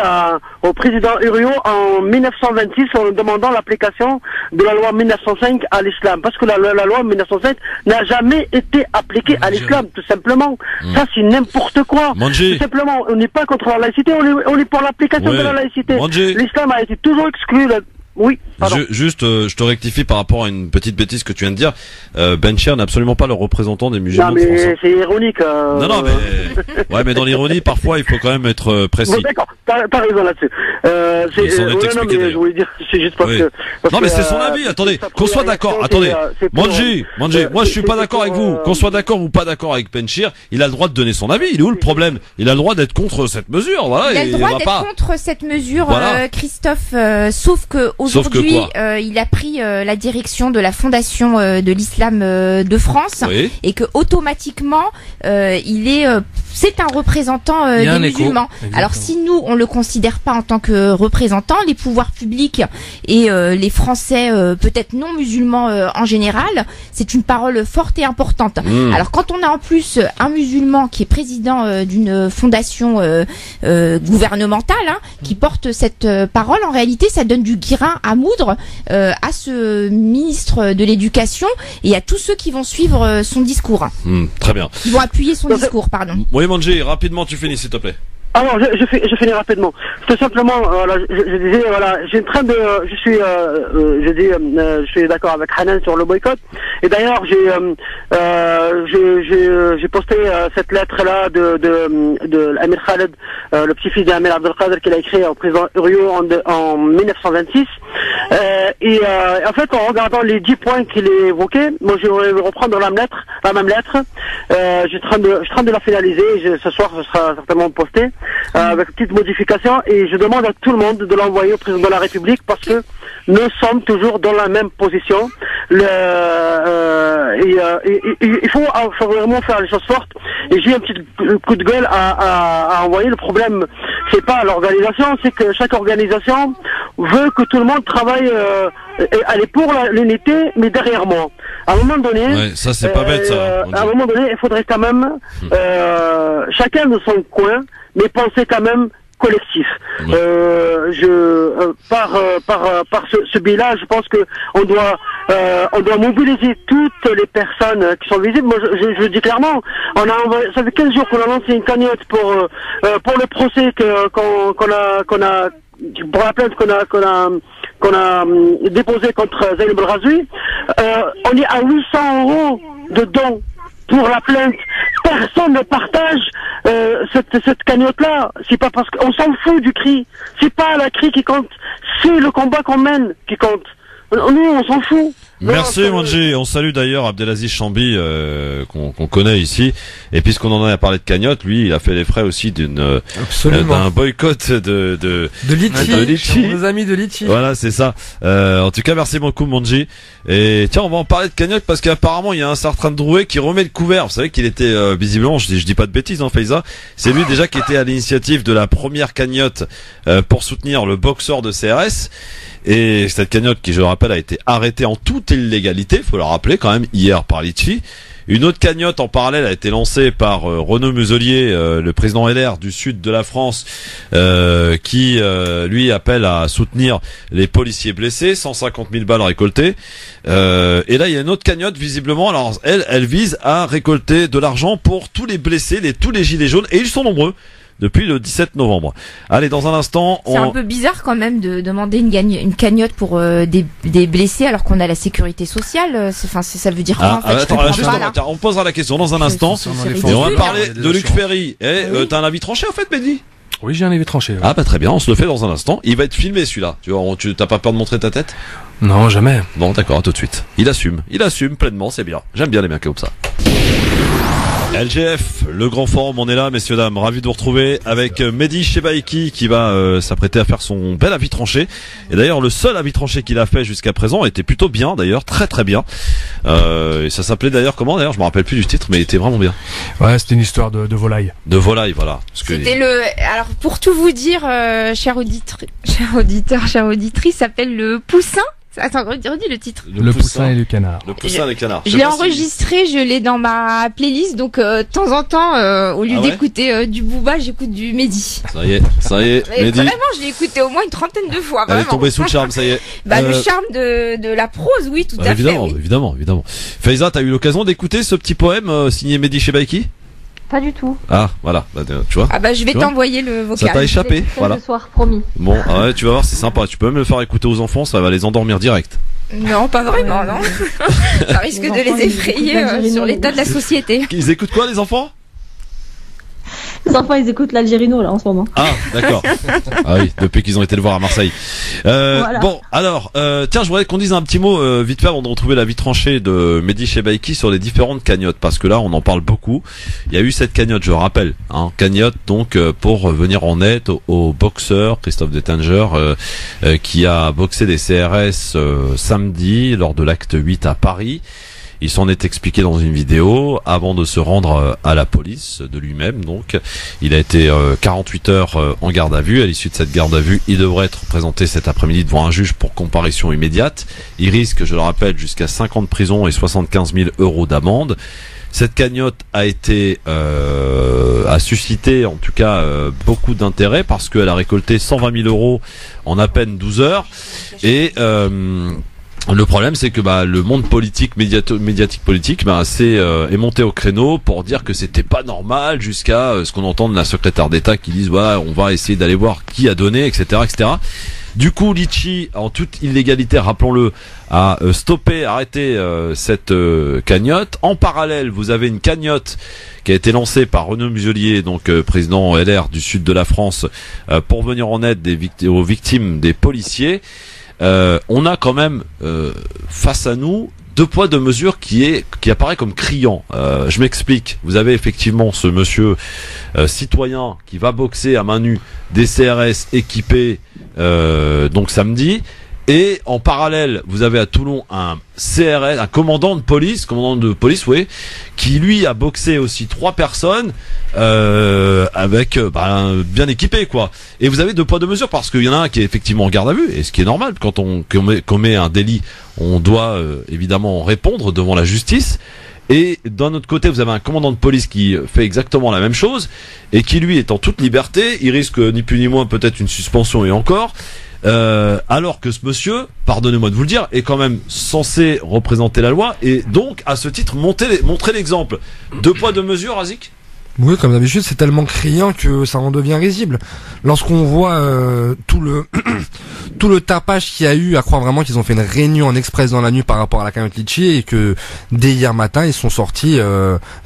au président Uriot en 1926 en demandant l'application de la loi 1905 à l'islam, parce que la loi 1905 n'a jamais été appliquée à l'islam, tout simplement. Ça c'est n'importe quoi. Tout simplement, on n'est pas contre la laïcité, on est pour l'application de la laïcité. L'islam a été toujours exclu. Oui, pardon. Juste, je te rectifie par rapport à une petite bêtise que tu viens de dire. Benchir n'est absolument pas le représentant des musulmans de France. Non, mais c'est ironique. Non, mais dans l'ironie, parfois, il faut quand même être précis. Bon, d'accord, t'as raison là-dessus. Je voulais dire, c'est juste parce que... Non, mais c'est son avis, attendez, qu'on soit d'accord, attendez. Manji, moi je suis pas d'accord avec vous. Qu'on soit d'accord ou pas d'accord avec Benchir, il a le droit de donner son avis. Il est où le problème? Il a le droit d'être contre cette mesure, voilà. Il a le droit d'être contre cette mesure, Christophe, sauf que aujourd'hui, il a pris la direction de la Fondation de l'Islam de France, et que automatiquement, c'est un représentant des musulmans. Alors si nous on le considère pas en tant que représentant, les pouvoirs publics et les Français peut-être non musulmans en général, c'est une parole forte et importante. Alors quand on a en plus un musulman qui est président d'une fondation gouvernementale qui porte cette parole, en réalité ça donne du grain à moudre à ce ministre de l'Éducation et à tous ceux qui vont suivre son discours. Très bien. Qui vont appuyer son discours, pardon. Oui, Manji, rapidement tu finis s'il te plaît. Alors, je finis rapidement. Tout simplement, je disais, je suis d'accord avec Hanan sur le boycott. Et d'ailleurs, j'ai posté cette lettre-là de Amir Khaled, le petit-fils d'Amir Abdelkader, qu'il a écrit au président Uriot en 1926. En fait, en regardant les 10 points qu'il évoquait, moi, je vais reprendre la même lettre. Je suis en train de la finaliser. Ce soir, ce sera certainement posté. Avec une petite modification, et je demande à tout le monde de l'envoyer au président de la République, parce que nous sommes toujours dans la même position. Il faut vraiment faire les choses fortes, et j'ai un petit coup de gueule à envoyer. Le problème, c'est pas l'organisation, c'est que chaque organisation veut que tout le monde travaille, elle est pour l'unité, mais derrière moi. À un moment donné, ouais, ça c'est pas bête ça. À un moment donné, il faudrait quand même chacun de son coin, mais penser quand même collectif. Ouais. Par ce bilan, je pense que on doit mobiliser toutes les personnes qui sont visibles. Moi, je dis clairement, ça fait 15 jours qu'on a lancé une cagnotte pour le procès qu'on a pour la plainte qu'on a déposé contre Zayn Belrazoui. On est à 800 € de dons pour la plainte. Personne ne partage cette cagnotte-là. C'est pas parce qu'on s'en fout du cri. C'est pas la cri qui compte. C'est le combat qu'on mène qui compte. Nous, on s'en fout. Merci Manji, on salue d'ailleurs Abdelaziz Chambi qu'on connaît ici. Et puisqu'on en a parlé de cagnotte, lui, il a fait les frais aussi d'un boycott de Litchi. Nos amis de Litchi. Voilà, c'est ça. En tout cas, merci beaucoup Manji. Et tiens, on va en parler de cagnotte parce qu'apparemment il y a un certain Drouet qui remet le couvert. Vous savez qu'il était visiblement, je dis pas de bêtises, hein, Faiza. C'est lui déjà qui était à l'initiative de la première cagnotte pour soutenir le boxeur de CRS. Et cette cagnotte qui, je le rappelle, a été arrêtée en toute illégalité, faut le rappeler quand même, hier par Litchi. Une autre cagnotte en parallèle a été lancée par Renaud Muselier, le président LR du sud de la France, qui lui appelle à soutenir les policiers blessés, 150 000 balles récoltées. Et là, il y a une autre cagnotte, visiblement, alors elle vise à récolter de l'argent pour tous les blessés, tous les gilets jaunes, et ils sont nombreux. Depuis le 17 novembre. Allez, dans un instant, c'est un peu bizarre quand même de demander une cagnotte pour des blessés alors qu'on a la sécurité sociale. Ça veut dire quoi en fait? Attends, on posera la question dans un instant. Et on va parler de Luc Ferry. T'as un avis tranché en fait, Mehdi? Oui, j'ai un avis tranché. Ouais. Ah bah très bien, on se le fait dans un instant. Il va être filmé celui-là. Tu t'as pas peur de montrer ta tête? Non, jamais. Bon, d'accord, à tout de suite. Il assume pleinement, c'est bien. J'aime bien les mecs comme ça. LGF, le grand forum, on est là, messieurs, dames, ravi de vous retrouver avec Mehdi Chebaiki qui va s'apprêter à faire son bel avis tranché. Et d'ailleurs, le seul avis tranché qu'il a fait jusqu'à présent était plutôt bien, d'ailleurs, très très bien. Et ça s'appelait d'ailleurs comment d'ailleurs, je me rappelle plus du titre, mais il était vraiment bien. Ouais, c'était une histoire de volaille. De volaille, voilà. C'était alors pour tout vous dire, cher auditeur, chère auditrice, s'appelle le Poussin. Attends, redis le titre. Le Poussin et le canard. Le Poussin et le canard. Je l'ai enregistré, je l'ai dans ma playlist, donc de temps en temps, au lieu d'écouter du Booba, j'écoute du Mehdi. Ça y est, Mehdi. Vraiment, je l'ai écouté au moins une trentaine de fois. Elle est tombée sous le charme, ça y est. Le charme de la prose, oui, tout à fait. Oui. Évidemment. Faiza, t'as eu l'occasion d'écouter ce petit poème signé Mehdi Chebaiki? Pas du tout. Ah, voilà, tu vois. Ah bah je vais t'envoyer le vocal. Ça t'a échappé, voilà. Ce soir, promis. Bon, ouais, tu vas voir, c'est sympa. Tu peux même le faire écouter aux enfants, ça va les endormir direct. Non, pas vraiment, non. Ça risque de les effrayer sur l'état de la société. Ils écoutent quoi, les enfants? Les enfants, ils écoutent l'Algérino, là, en ce moment. Ah, d'accord. Ah oui, depuis qu'ils ont été le voir à Marseille. Voilà. Bon, alors, tiens, je voudrais qu'on dise un petit mot, vite fait, avant de retrouver la vie tranchée de Mehdi Chebaiki sur les différentes cagnottes, parce que là, on en parle beaucoup. Il y a eu cette cagnotte, je rappelle, cagnotte, donc, pour venir en aide au boxeur, Christophe Dettinger, qui a boxé des CRS, samedi, lors de l'acte 8 à Paris. Il s'en est expliqué dans une vidéo avant de se rendre à la police de lui-même. Donc, il a été 48 heures en garde à vue. À l'issue de cette garde à vue, il devrait être présenté cet après-midi devant un juge pour comparution immédiate. Il risque, je le rappelle, jusqu'à 5 ans de prison et 75 000 € d'amende. Cette cagnotte a suscité en tout cas beaucoup d'intérêt parce qu'elle a récolté 120 000 € en à peine 12 heures. Et le problème, c'est que le monde politique, médiatique politique, est monté au créneau pour dire que c'était pas normal, jusqu'à ce qu'on entende la secrétaire d'État qui dise voilà, on va essayer d'aller voir qui a donné, etc., etc. Du coup, Litchi, en toute illégalité, rappelons-le, a arrêté cette cagnotte. En parallèle, vous avez une cagnotte qui a été lancée par Renaud Muselier, donc président LR du sud de la France, pour venir en aide aux victimes des policiers. On a quand même face à nous deux poids deux mesures qui apparaît comme criant. Je m'explique. Vous avez effectivement ce monsieur citoyen qui va boxer à main nue des CRS équipés donc samedi, Et en parallèle, vous avez à Toulon un CRS, un commandant de police, oui, qui lui a boxé aussi 3 personnes avec bien équipé, quoi. Et vous avez 2 poids 2 mesures, parce qu'il y en a un qui est effectivement en garde à vue, et ce qui est normal, quand on commet un délit, on doit évidemment répondre devant la justice. Et d'un autre côté, vous avez un commandant de police qui fait exactement la même chose, et qui lui est en toute liberté, il risque ni plus ni moins peut-être une suspension et encore. Alors que ce monsieur, pardonnez-moi de vous le dire, est quand même censé représenter la loi et donc à ce titre montrer l'exemple. 2 poids 2 mesures, Razik. Oui, comme d'habitude, c'est tellement criant que ça en devient risible. Lorsqu'on voit tout le tapage qu'il y a eu, à croire vraiment qu'ils ont fait une réunion en express dans la nuit par rapport à la cagnotte Litchi, et que dès hier matin, ils sont sortis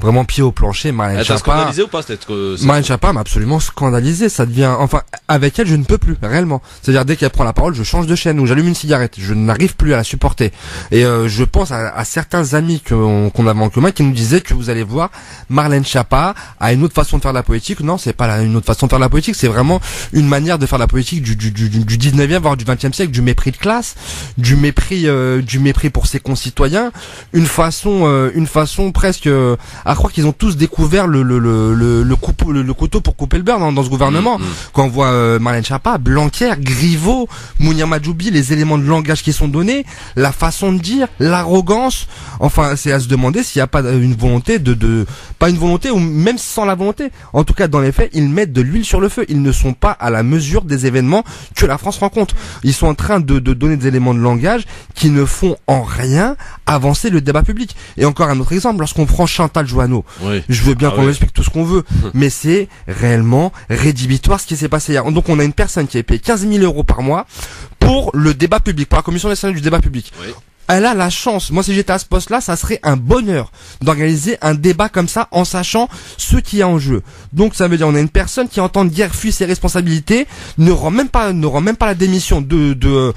vraiment pied au plancher. Marlène Schiappa, scandalisé ou pas Marlène Schiappa m'a absolument scandalisé. Ça devient, enfin, avec elle, je ne peux plus réellement. C'est-à-dire dès qu'elle prend la parole, je change de chaîne ou j'allume une cigarette. Je n'arrive plus à la supporter. Et je pense à certains amis qu'on avait en commun qui nous disaient que vous allez voir, Marlène Schiappa a une autre façon de faire de la politique. Non, c'est pas une autre façon de faire de la politique, c'est vraiment une manière de faire de la politique du 19e voire du 20e siècle, du mépris de classe, du mépris pour ses concitoyens, une façon presque à croire qu'ils ont tous découvert le couteau pour couper le beurre dans ce gouvernement. Quand on voit Marlène Schiappa, Blanquer, Griveaux, Mounir Majoubi, les éléments de langage qui sont donnés, la façon de dire, l'arrogance, enfin c'est à se demander s'il n'y a pas une volonté pas une volonté, ou même sans la volonté. En tout cas, dans les faits, ils mettent de l'huile sur le feu. Ils ne sont pas à la mesure des événements que la France rencontre. Ils sont en train de donner des éléments de langage qui ne font en rien avancer le débat public. Et encore un autre exemple, lorsqu'on prend Chantal Joanneau, je veux bien qu'on explique tout ce qu'on veut, mais c'est réellement rédhibitoire ce qui s'est passé hier. Donc on a une personne qui est payée 15 000 € par mois pour le débat public, pour la Commission nationale du débat public. Elle a la chance, moi si j'étais à ce poste-là, ça serait un bonheur d'organiser un débat comme ça en sachant ce qu'il y a en jeu. Donc ça veut dire on a une personne qui entend dire fuir ses responsabilités, ne rend même pas la démission de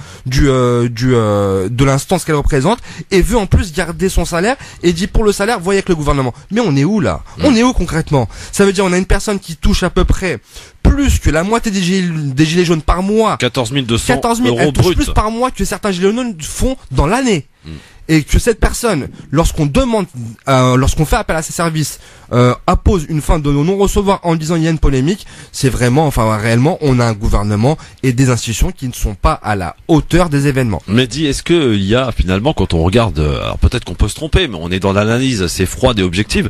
l'instance qu'elle représente, et veut en plus garder son salaire et dit pour le salaire voyez avec le gouvernement. Mais on est où là? On est où concrètement? Ça veut dire on a une personne qui touche à peu près plus que la moitié des gilets jaunes par mois. 14 200 € elle touche brut. plus par mois que certains gilets jaunes font dans l'année. Et que cette personne, lorsqu'on fait appel à ses services, appose une fin de non-recevoir en disant il y a une polémique, c'est vraiment, enfin réellement, on a un gouvernement et des institutions qui ne sont pas à la hauteur des événements. Mais dis, est-ce que il y a finalement, quand on regarde, alors peut-être qu'on peut se tromper, mais on est dans l'analyse assez froide et objective,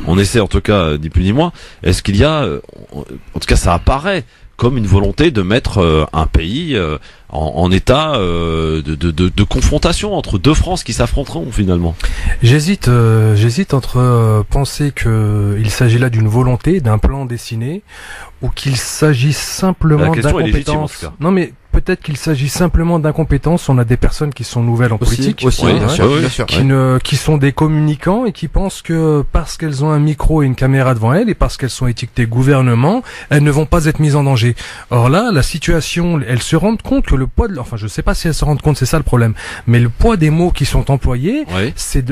on essaie en tout cas ni plus ni moins, est-ce qu'il y a, en tout cas ça apparaît comme une volonté de mettre un pays en état de confrontation entre 2 France qui s'affronteront finalement? J'hésite entre penser que il s'agit là d'une volonté, d'un plan dessiné, ou qu'il s'agit simplement d'incompétence. Non mais peut-être qu'il s'agit simplement d'incompétence. On a des personnes qui sont nouvelles en politique, qui sont des communicants et qui pensent que parce qu'elles ont un micro et une caméra devant elles et parce qu'elles sont étiquetées gouvernement, elles ne vont pas être mises en danger. Or là, la situation, elles se rendent compte que le poids enfin je sais pas si elles se rendent compte, c'est ça le problème, mais le poids des mots qui sont employés, c'est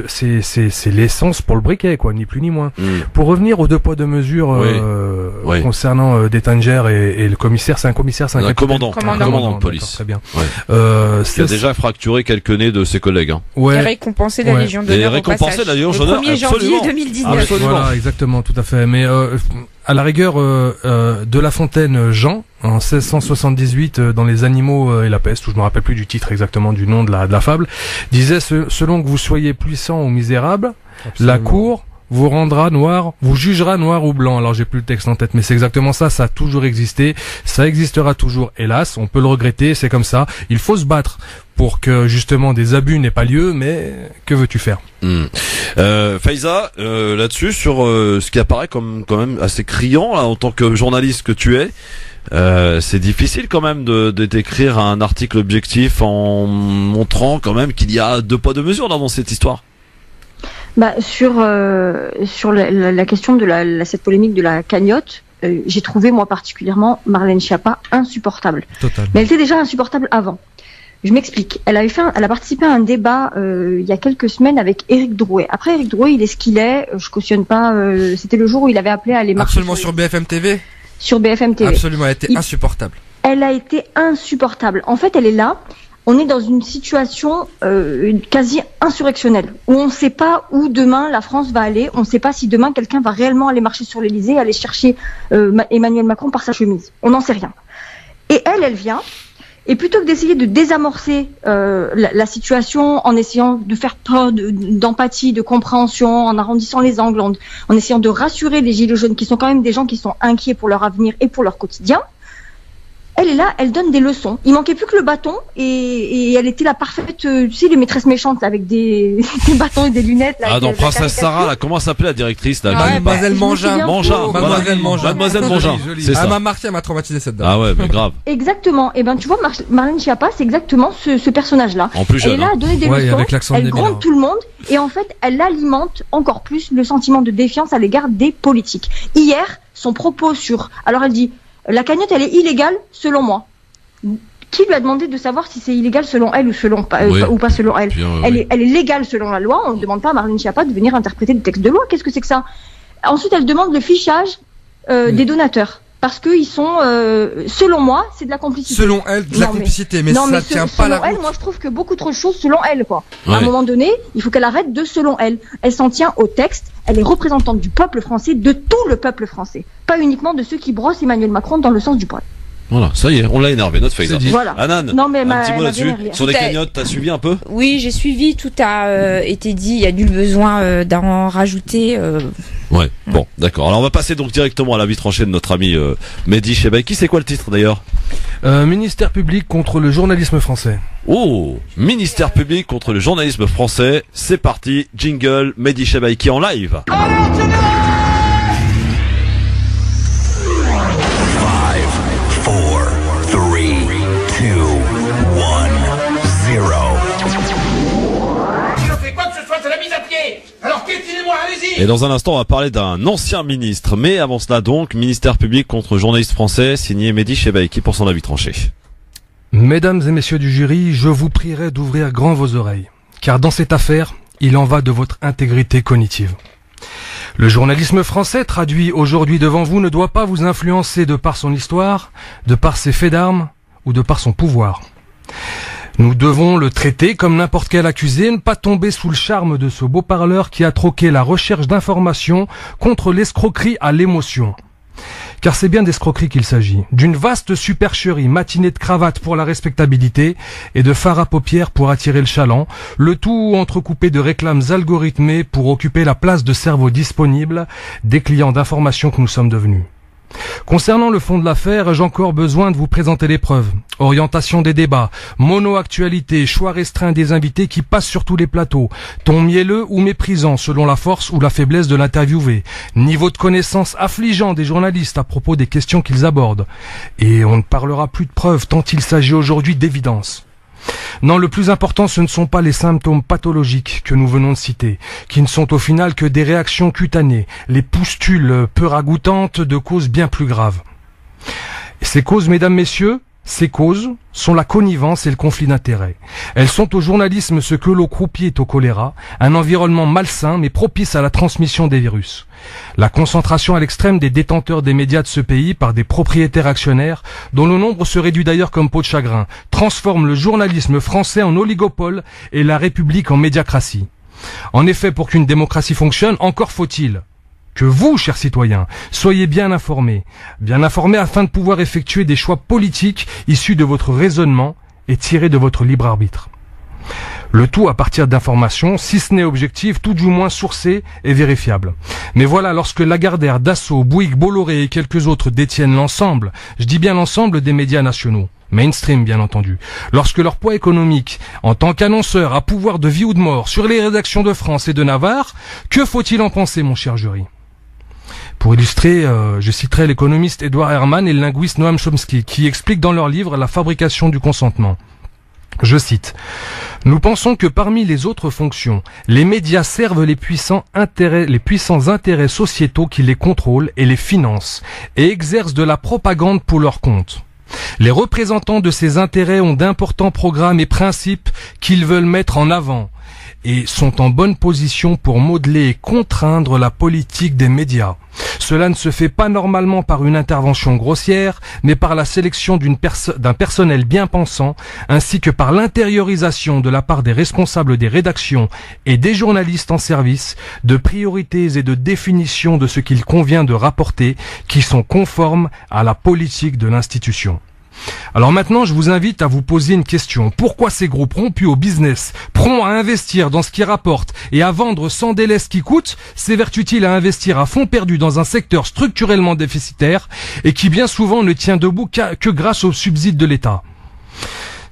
l'essence pour le briquet, quoi, ni plus ni moins. Pour revenir aux 2 poids 2 mesures concernant Détanger et le commissaire, c'est un commandant de police. Très bien. Qui a déjà fracturé quelques nez de ses collègues. Et récompensé la Légion d'honneur au passage. Le 1er janvier 2019. Voilà, exactement, tout à fait. Mais à la rigueur, de La Fontaine Jean, en 1678, dans Les Animaux et la Peste, où je me rappelle plus du titre exactement du nom de la fable, disait selon que vous soyez puissant ou misérable, la cour vous rendra noir, vous jugera noir ou blanc. Alors j'ai plus le texte en tête, mais c'est exactement ça, ça a toujours existé, ça existera toujours, hélas, on peut le regretter, c'est comme ça, il faut se battre pour que justement des abus n'aient pas lieu, mais que veux-tu faire? Faiza, là-dessus, sur ce qui apparaît comme quand même assez criant, là, en tant que journaliste que tu es, c'est difficile quand même d'écrire un article objectif en montrant quand même qu'il y a 2 poids 2 mesures dans cette histoire. Sur la question de cette polémique de la cagnotte, j'ai trouvé moi particulièrement Marlène Schiappa insupportable. Totalement. Mais elle était déjà insupportable avant. Je m'explique. Elle a participé à un débat il y a quelques semaines avec Éric Drouet. Après, Éric Drouet, il est ce qu'il est. Je cautionne pas. C'était le jour où il avait appelé à aller marcher. Absolument sur BFM TV. Sur BFM TV. Absolument, elle était insupportable. Elle a été insupportable. En fait, elle est là. on est dans une situation quasi insurrectionnelle, où on ne sait pas où demain la France va aller, on ne sait pas si demain quelqu'un va réellement aller marcher sur l'Elysée, aller chercher Emmanuel Macron par sa chemise. On n'en sait rien. Et elle vient, et plutôt que d'essayer de désamorcer la situation en essayant de faire preuve d'empathie, de compréhension, en arrondissant les angles, en essayant de rassurer les gilets jaunes, qui sont quand même des gens qui sont inquiets pour leur avenir et pour leur quotidien, elle est là, elle donne des leçons. Il manquait plus que le bâton et elle était la parfaite, tu sais, les maîtresses méchantes là, avec des bâtons et des lunettes. Là, dans Princesse Sarah, là, comment s'appelle la directrice là? Mademoiselle Mangin. Mademoiselle Mangin. C'est ça. Elle m'a marqué, elle m'a traumatisé cette dame. Ah ouais, mais grave. Exactement. Et ben tu vois, Marlène Schiappa, c'est exactement ce personnage-là. En plus jeune. Elle est là à donner des leçons. Elle gronde tout le monde et en fait, elle alimente encore plus le sentiment de défiance à l'égard des politiques. Hier, son propos alors elle dit. La cagnotte, elle est illégale selon moi. Qui lui a demandé de savoir si c'est illégal selon elle ou pas selon elle? Elle est légale selon la loi. On ne demande pas à Marlène Schiappa de venir interpréter le texte de loi. Qu'est-ce que c'est que ça? Ensuite, elle demande le fichage des donateurs. Parce qu'ils sont, selon moi, c'est de la complicité. Selon elle, de la complicité, mais ça tient pas la route. Selon elle, moi je trouve que beaucoup trop de choses selon elle, quoi. Ouais. À un moment donné, il faut qu'elle arrête de selon elle. Elle s'en tient au texte, elle est représentante du peuple français, de tout le peuple français. Pas uniquement de ceux qui brossent Emmanuel Macron dans le sens du poil. Voilà, ça y est, on l'a énervé, notre Faiza. Voilà. Anan, non, mais un petit mot là-dessus. Sur les cagnottes, t'as suivi un peu? Oui, j'ai suivi, tout a été dit, il y a nul besoin d'en rajouter. Ouais, bon, d'accord. Alors on va passer donc directement à l'avis tranché de notre ami Mehdi Chebaiki. C'est quoi le titre d'ailleurs? Ministère public contre le journalisme français. Oh, ministère public contre le journalisme français. C'est parti, jingle, Mehdi Chebaiki en live. Et dans un instant, on va parler d'un ancien ministre. Mais avant cela donc, ministère public contre journaliste français, signé Mehdi Chebaiki pour son avis tranché. Mesdames et messieurs du jury, je vous prierai d'ouvrir grand vos oreilles. Car dans cette affaire, il en va de votre intégrité cognitive. Le journalisme français, traduit aujourd'hui devant vous, ne doit pas vous influencer de par son histoire, de par ses faits d'armes ou de par son pouvoir. Nous devons le traiter comme n'importe quel accusé, ne pas tomber sous le charme de ce beau parleur qui a troqué la recherche d'informations contre l'escroquerie à l'émotion. Car c'est bien d'escroquerie qu'il s'agit, d'une vaste supercherie matinée de cravate pour la respectabilité et de fard à paupières pour attirer le chaland, le tout entrecoupé de réclames algorithmées pour occuper la place de cerveau disponible des clients d'information que nous sommes devenus. Concernant le fond de l'affaire, j'ai encore besoin de vous présenter les preuves. Orientation des débats, mono-actualité, choix restreint des invités qui passent sur tous les plateaux, ton mielleux ou méprisant selon la force ou la faiblesse de l'interviewé, niveau de connaissance affligeant des journalistes à propos des questions qu'ils abordent. Et on ne parlera plus de preuves tant il s'agit aujourd'hui d'évidence. Non, le plus important, ce ne sont pas les symptômes pathologiques que nous venons de citer, qui ne sont au final que des réactions cutanées, les pustules peu ragoûtantes de causes bien plus graves. Et ces causes, mesdames, messieurs, ces causes sont la connivence et le conflit d'intérêts. Elles sont au journalisme ce que l'eau croupie est au choléra, un environnement malsain mais propice à la transmission des virus. La concentration à l'extrême des détenteurs des médias de ce pays par des propriétaires actionnaires, dont le nombre se réduit d'ailleurs comme peau de chagrin, transforme le journalisme français en oligopole et la République en médiacratie. En effet, pour qu'une démocratie fonctionne, encore faut-il que vous, chers citoyens, soyez bien informés afin de pouvoir effectuer des choix politiques issus de votre raisonnement et tirés de votre libre arbitre. Le tout à partir d'informations, si ce n'est objectives, tout du moins sourcées et vérifiables. Mais voilà, lorsque Lagardère, Dassault, Bouygues, Bolloré et quelques autres détiennent l'ensemble, je dis bien l'ensemble des médias nationaux, mainstream bien entendu, lorsque leur poids économique, en tant qu'annonceur, a pouvoir de vie ou de mort sur les rédactions de France et de Navarre, que faut-il en penser, mon cher jury ? Pour illustrer, je citerai l'économiste Edouard Herman et le linguiste Noam Chomsky, qui expliquent dans leur livre La fabrication du consentement. Je cite: « Nous pensons que parmi les autres fonctions, les médias servent les puissants intérêts sociétaux qui les contrôlent et les financent, et exercent de la propagande pour leur compte. Les représentants de ces intérêts ont d'importants programmes et principes qu'ils veulent mettre en avant, et sont en bonne position pour modeler et contraindre la politique des médias. Cela ne se fait pas normalement par une intervention grossière, mais par la sélection d'un personnel bien pensant, ainsi que par l'intériorisation de la part des responsables des rédactions et des journalistes en service de priorités et de définitions de ce qu'il convient de rapporter qui sont conformes à la politique de l'institution. Alors maintenant, je vous invite à vous poser une question. Pourquoi ces groupes rompus au business, prompts à investir dans ce qui rapporte et à vendre sans délai ce qui coûte, s'évertuent-ils à investir à fond perdu dans un secteur structurellement déficitaire et qui bien souvent ne tient debout que grâce aux subsides de l'État?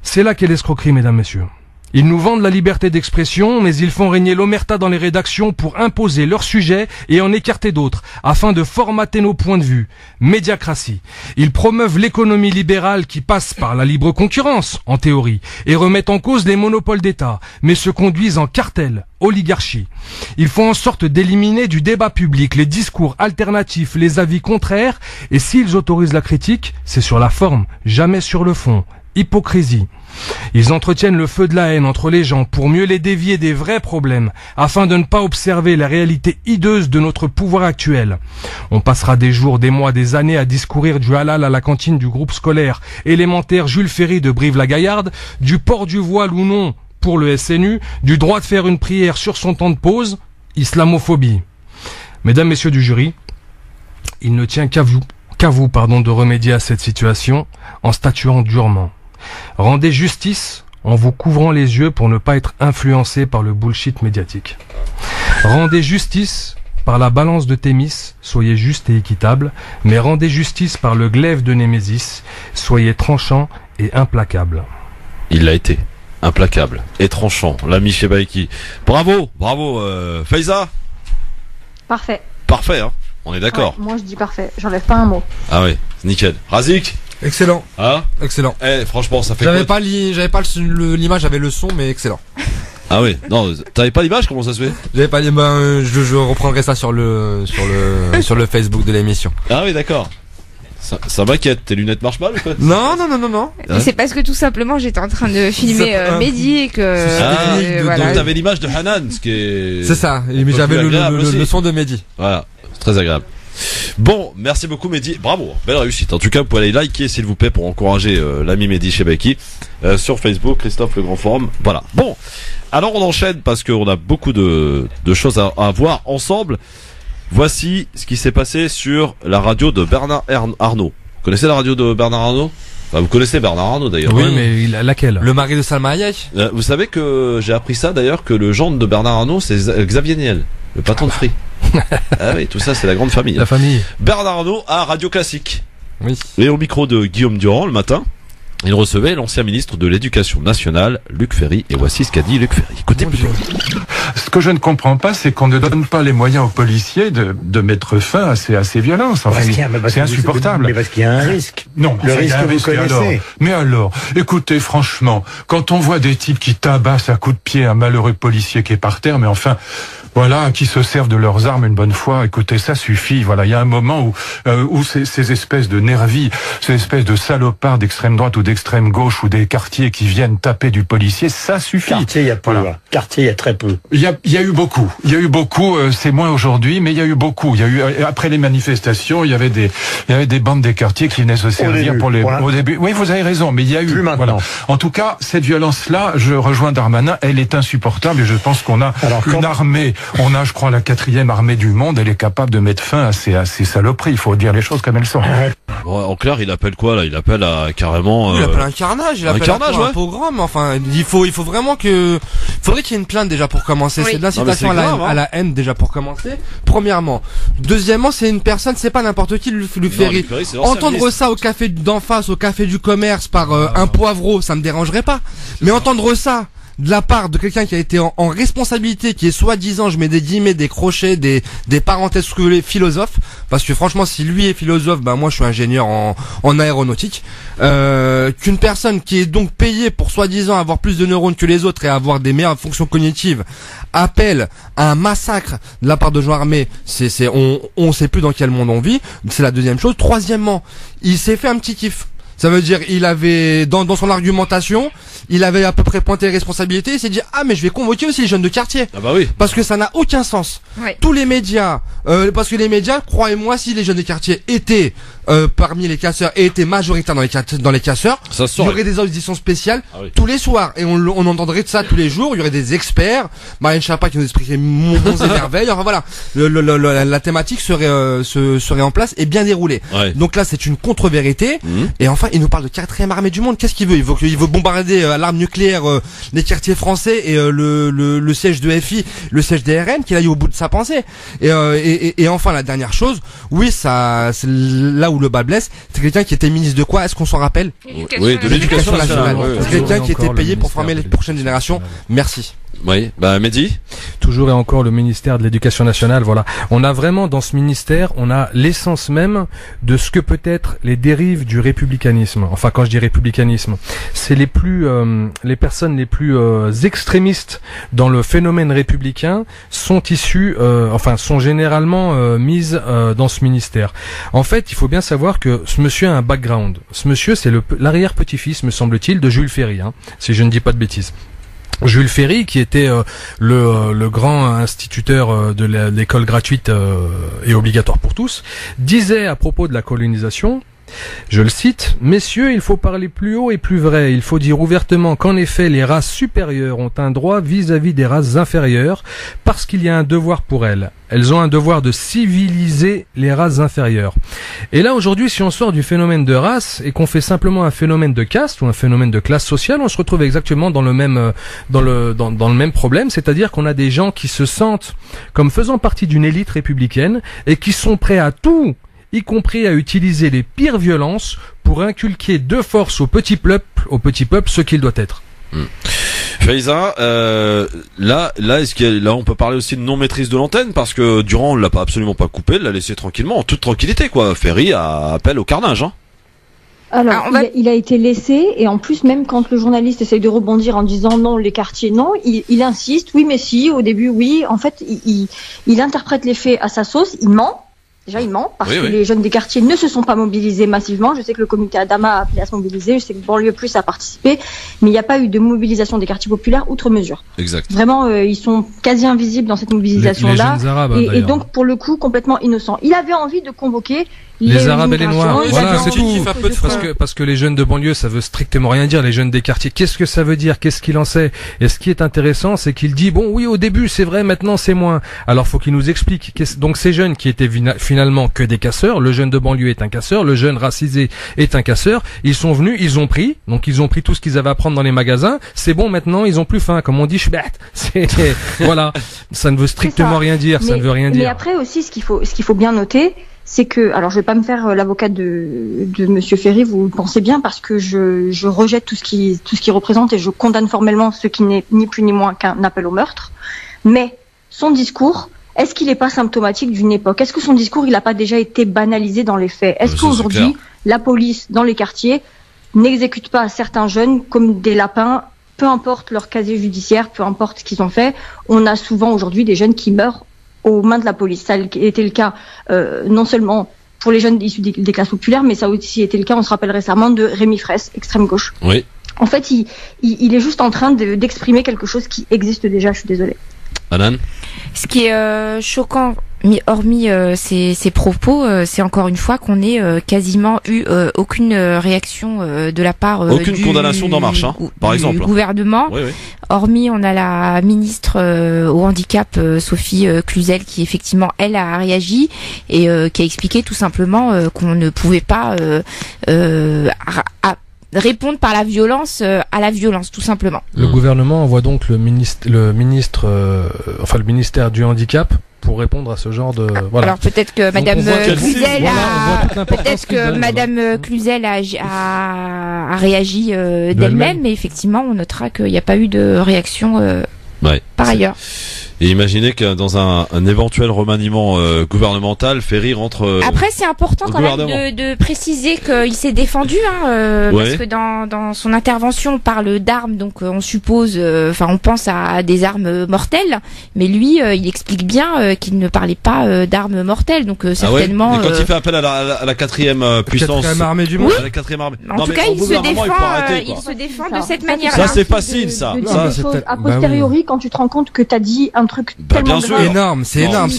C'est là qu'est l'escroquerie, mesdames, messieurs. Ils nous vendent la liberté d'expression, mais ils font régner l'omerta dans les rédactions pour imposer leurs sujets et en écarter d'autres, afin de formater nos points de vue. Médiacratie. Ils promeuvent l'économie libérale qui passe par la libre concurrence, en théorie, et remettent en cause les monopoles d'État, mais se conduisent en cartel, oligarchie. Ils font en sorte d'éliminer du débat public les discours alternatifs, les avis contraires, et s'ils autorisent la critique, c'est sur la forme, jamais sur le fond. Hypocrisie. Ils entretiennent le feu de la haine entre les gens pour mieux les dévier des vrais problèmes, afin de ne pas observer la réalité hideuse de notre pouvoir actuel. On passera des jours, des mois, des années à discourir du halal à la cantine du groupe scolaire élémentaire Jules Ferry de Brive-la-Gaillarde, du port du voile ou non pour le SNU, du droit de faire une prière sur son temps de pause, islamophobie. Mesdames, messieurs du jury, il ne tient qu'à vous de remédier à cette situation en statuant durement. Rendez justice en vous couvrant les yeux pour ne pas être influencé par le bullshit médiatique. Rendez justice par la balance de Thémis, soyez juste et équitable, mais rendez justice par le glaive de Némésis, soyez tranchant et implacable. Il l'a été, implacable et tranchant, l'ami Chebaiki. Bravo, Faiza. Parfait. Parfait, hein. On est d'accord. Ouais, moi je dis parfait, j'enlève pas un mot. Ah oui, nickel. Razik. Excellent. Ah, excellent. Franchement, ça fait. J'avais pas l'image, j'avais le son, mais excellent. Ah oui, non, t'avais pas l'image, comment ça se fait? J'avais pas l'image, je reprendrai ça sur le Facebook de l'émission. Ah oui, d'accord. Ça m'inquiète, tes lunettes marchent mal ou quoi? Non. Hein? C'est parce que tout simplement j'étais en train de filmer Mehdi et que voilà. Donc t'avais l'image de Hanan, ce qui est. C'est ça, mais j'avais le son de Mehdi. Voilà, c'est très agréable. Bon, merci beaucoup Mehdi, bravo, belle réussite. En tout cas, vous pouvez aller liker s'il vous plaît pour encourager l'ami Mehdi Chebaiki sur Facebook, Christophe Le Grand Forum. Voilà. Bon, alors on enchaîne parce qu'on a beaucoup de choses à voir ensemble. Voici ce qui s'est passé sur la radio de Bernard Arnault. Vous connaissez la radio de Bernard Arnault? Enfin, vous connaissez Bernard Arnault d'ailleurs. Oui, mais laquelle? Le mari de Salma Hayek. Vous savez que j'ai appris ça d'ailleurs, que le gendre de Bernard Arnault c'est Xavier Niel, le patron de Free. Ah oui, tout ça c'est la grande famille. La famille. Bernard Arnault à Radio Classique. Oui. Et au micro de Guillaume Durand le matin, il recevait l'ancien ministre de l'Éducation nationale, Luc Ferry. Et voici ce qu'a dit Luc Ferry. Écoutez plutôt. Ce que je ne comprends pas, c'est qu'on ne donne pas les moyens aux policiers de mettre fin à ces violences. Enfin, c'est insupportable. Mais parce qu'il y a un risque. Non, le risque que vous connaissez. Mais alors, écoutez, franchement, quand on voit des types qui tabassent à coups de pied un malheureux policier qui est par terre, mais enfin, voilà, qui se servent de leurs armes une bonne fois, écoutez, ça suffit. Voilà, il y a un moment où ces espèces de nervis, ces espèces de salopards d'extrême droite ou d'extrême gauche ou des quartiers qui viennent taper du policier, ça suffit. Quartier, il y a peu. Voilà. Quartier, il y a très peu. Il y a eu beaucoup. C'est moins aujourd'hui, mais il y a eu beaucoup. Il y a eu après les manifestations, il y avait des bandes des quartiers qui venaient se servir au début. Oui, vous avez raison, mais il y a eu. Plus maintenant. Voilà. En tout cas, cette violence-là, je rejoins Darmanin, elle est insupportable et je pense qu'on a une armée. On a, je crois, la 4e armée du monde. Elle est capable de mettre fin à ces saloperies. Il faut dire les choses comme elles sont. Bon, en clair, il appelle quoi là? Il appelle à carrément. Il appelle un carnage. Il appelle un pogrom. Enfin, il faut vraiment faudrait qu'il y ait une plainte déjà pour commencer. Oui. C'est de l'incitation à la haine déjà pour commencer. Premièrement. Deuxièmement, c'est une personne, c'est pas n'importe qui, Luc Ferry. Entendre ça au café d'en face, au café du commerce par un poivreau, ça me dérangerait pas. Mais entendre ça de la part de quelqu'un qui a été en responsabilité, qui est soi-disant, je mets des guillemets, des crochets, des parenthèses philosophe, parce que franchement, si lui est philosophe, ben moi je suis ingénieur en aéronautique, qu'une personne qui est donc payée pour soi-disant avoir plus de neurones que les autres et avoir des meilleures fonctions cognitives, appelle à un massacre de la part de gens armés, on sait plus dans quel monde on vit, c'est la deuxième chose. Troisièmement, il s'est fait un petit kiff. Ça veut dire, il avait, dans son argumentation, il avait à peu près pointé les responsabilités, il s'est dit, ah, mais je vais convoquer aussi les jeunes de quartier. Ah bah oui. Parce que ça n'a aucun sens. Ouais. Tous les médias, parce que les médias, croyez-moi, si les jeunes de quartier étaient, parmi les casseurs et étaient majoritaires dans les casseurs, il y aurait des auditions spéciales tous les soirs. Et on entendrait de ça tous les jours, il y aurait des experts, Marlène Schiappa qui nous expliquerait monts et merveilles, enfin voilà. La thématique serait en place et bien déroulée. Ouais. Donc là, c'est une contre-vérité. Et enfin, il nous parle de 4e armée du monde. Qu'est-ce qu'il veut? Il veut bombarder à l'arme nucléaire les quartiers français et le siège de FI, le siège des RN, qu'il aille au bout de sa pensée. Et enfin, la dernière chose, oui, ça, c'est là où le bas blesse. C'est quelqu'un qui était ministre de quoi? Est-ce qu'on s'en rappelle? Oui, de l'éducation nationale. C'est quelqu'un qui était payé pour former les prochaines générations. Merci. Oui, bah Mehdi. Toujours et encore le ministère de l'Éducation nationale, voilà. On a vraiment dans ce ministère, on a l'essence même de ce que peut être les dérives du républicanisme. Enfin, quand je dis républicanisme, c'est les personnes les plus extrémistes dans le phénomène républicain sont issues, sont généralement mises dans ce ministère. En fait, il faut bien savoir que ce monsieur a un background. Ce monsieur, c'est l'arrière-petit-fils, me semble-t-il, de Jules Ferry, si je ne dis pas de bêtises. Jules Ferry, qui était le grand instituteur de l'école gratuite et obligatoire pour tous, disait à propos de la colonisation, je le cite, « Messieurs, il faut parler plus haut et plus vrai. Il faut dire ouvertement qu'en effet, les races supérieures ont un droit vis-à-vis des races inférieures parce qu'il y a un devoir pour elles. Elles ont un devoir de civiliser les races inférieures. » Et là, aujourd'hui, si on sort du phénomène de race et qu'on fait simplement un phénomène de caste ou un phénomène de classe sociale, on se retrouve exactement dans le même problème, c'est-à-dire qu'on a des gens qui se sentent comme faisant partie d'une élite républicaine et qui sont prêts à tout, y compris à utiliser les pires violences pour inculquer de force au petit peuple ce qu'il doit être. Faiza, là, on peut parler aussi de non-maîtrise de l'antenne parce que Durand l'a absolument pas coupé, il l'a laissé tranquillement, en toute tranquillité, quoi. Ferry appelle au carnage, Alors, il a été laissé, et en plus, même quand le journaliste essaye de rebondir en disant non, les quartiers, non, il insiste, oui, mais si, au début, oui. En fait, il interprète les faits à sa sauce, il ment. Déjà, il ment, parce que les jeunes des quartiers ne se sont pas mobilisés massivement. Je sais que le comité Adama a appelé à se mobiliser, je sais que Banlieue Plus a participé, mais il n'y a pas eu de mobilisation des quartiers populaires outre mesure. Exact. Vraiment, ils sont quasi invisibles dans cette mobilisation-là. Les jeunes arabes, et donc, pour le coup, complètement innocent. Il avait envie de convoquer les Arabes et les Noirs, voilà, c'est tout. De parce que les jeunes de banlieue, ça veut strictement rien dire. Les jeunes des quartiers, qu'est-ce que ça veut dire? Qu'est-ce qu'il en sait? Et ce qui est intéressant, c'est qu'il dit bon, oui, au début, c'est vrai, maintenant, c'est moins. Alors, faut qu'il nous explique. Donc, ces jeunes qui étaient finalement que des casseurs, le jeune de banlieue est un casseur, le jeune racisé est un casseur. Ils sont venus, ils ont pris tout ce qu'ils avaient à prendre dans les magasins. C'est bon, maintenant, ils ont plus faim. Comme on dit, voilà. Ça ne veut strictement rien dire. Ça ne veut rien dire. Mais après aussi, ce qu'il faut bien noter, c'est que, alors je vais pas me faire l'avocat de Monsieur Ferry, vous le pensez bien, parce que je rejette tout ce qui représente et je condamne formellement ce qui n'est ni plus ni moins qu'un appel au meurtre. Mais son discours, est-ce qu'il n'est pas symptomatique d'une époque? Est-ce que son discours, il n'a pas déjà été banalisé dans les faits? Est-ce qu'aujourd'hui, la police dans les quartiers n'exécute pas certains jeunes comme des lapins, peu importe leur casier judiciaire, peu importe ce qu'ils ont fait? On a souvent aujourd'hui des jeunes qui meurent aux mains de la police. Ça a été le cas non seulement pour les jeunes issus des classes populaires, mais ça a aussi été le cas, on se rappelle récemment, de Rémi Fraisse, extrême gauche. Oui. En fait, il est juste en train d'exprimer quelque chose qui existe déjà, je suis désolée. Anan? Ce qui est choquant, hormis ces propos, c'est encore une fois qu'on ait quasiment eu aucune réaction de la part aucune condamnation d'En Marche, par exemple. Gouvernement. Oui. Hormis, on a la ministre au handicap, Sophie Cluzel, qui effectivement, elle, a réagi et qui a expliqué tout simplement qu'on ne pouvait pas répondre par la violence à la violence, tout simplement. Le gouvernement envoie donc le ministère du handicap pour répondre à ce genre de voilà. Alors peut-être que Madame Cluzel a réagi d'elle-même, mais effectivement on notera qu'il n'y a pas eu de réaction par ailleurs. Et imaginez que dans un éventuel remaniement gouvernemental, Ferry rentre. Après, c'est important quand même de préciser qu'il s'est défendu, parce que dans son intervention, on parle d'armes, donc on suppose, on pense à des armes mortelles, mais lui, il explique bien qu'il ne parlait pas d'armes mortelles, donc certainement. Et quand il fait appel à la quatrième puissance, quatrième armée du monde, la quatrième armée. En tout cas, il se défend de cette manière. Ça, c'est facile, ça. De dire des choses a posteriori quand tu te rends compte que t'as dit un truc tellement grave. Énorme, c'est énorme.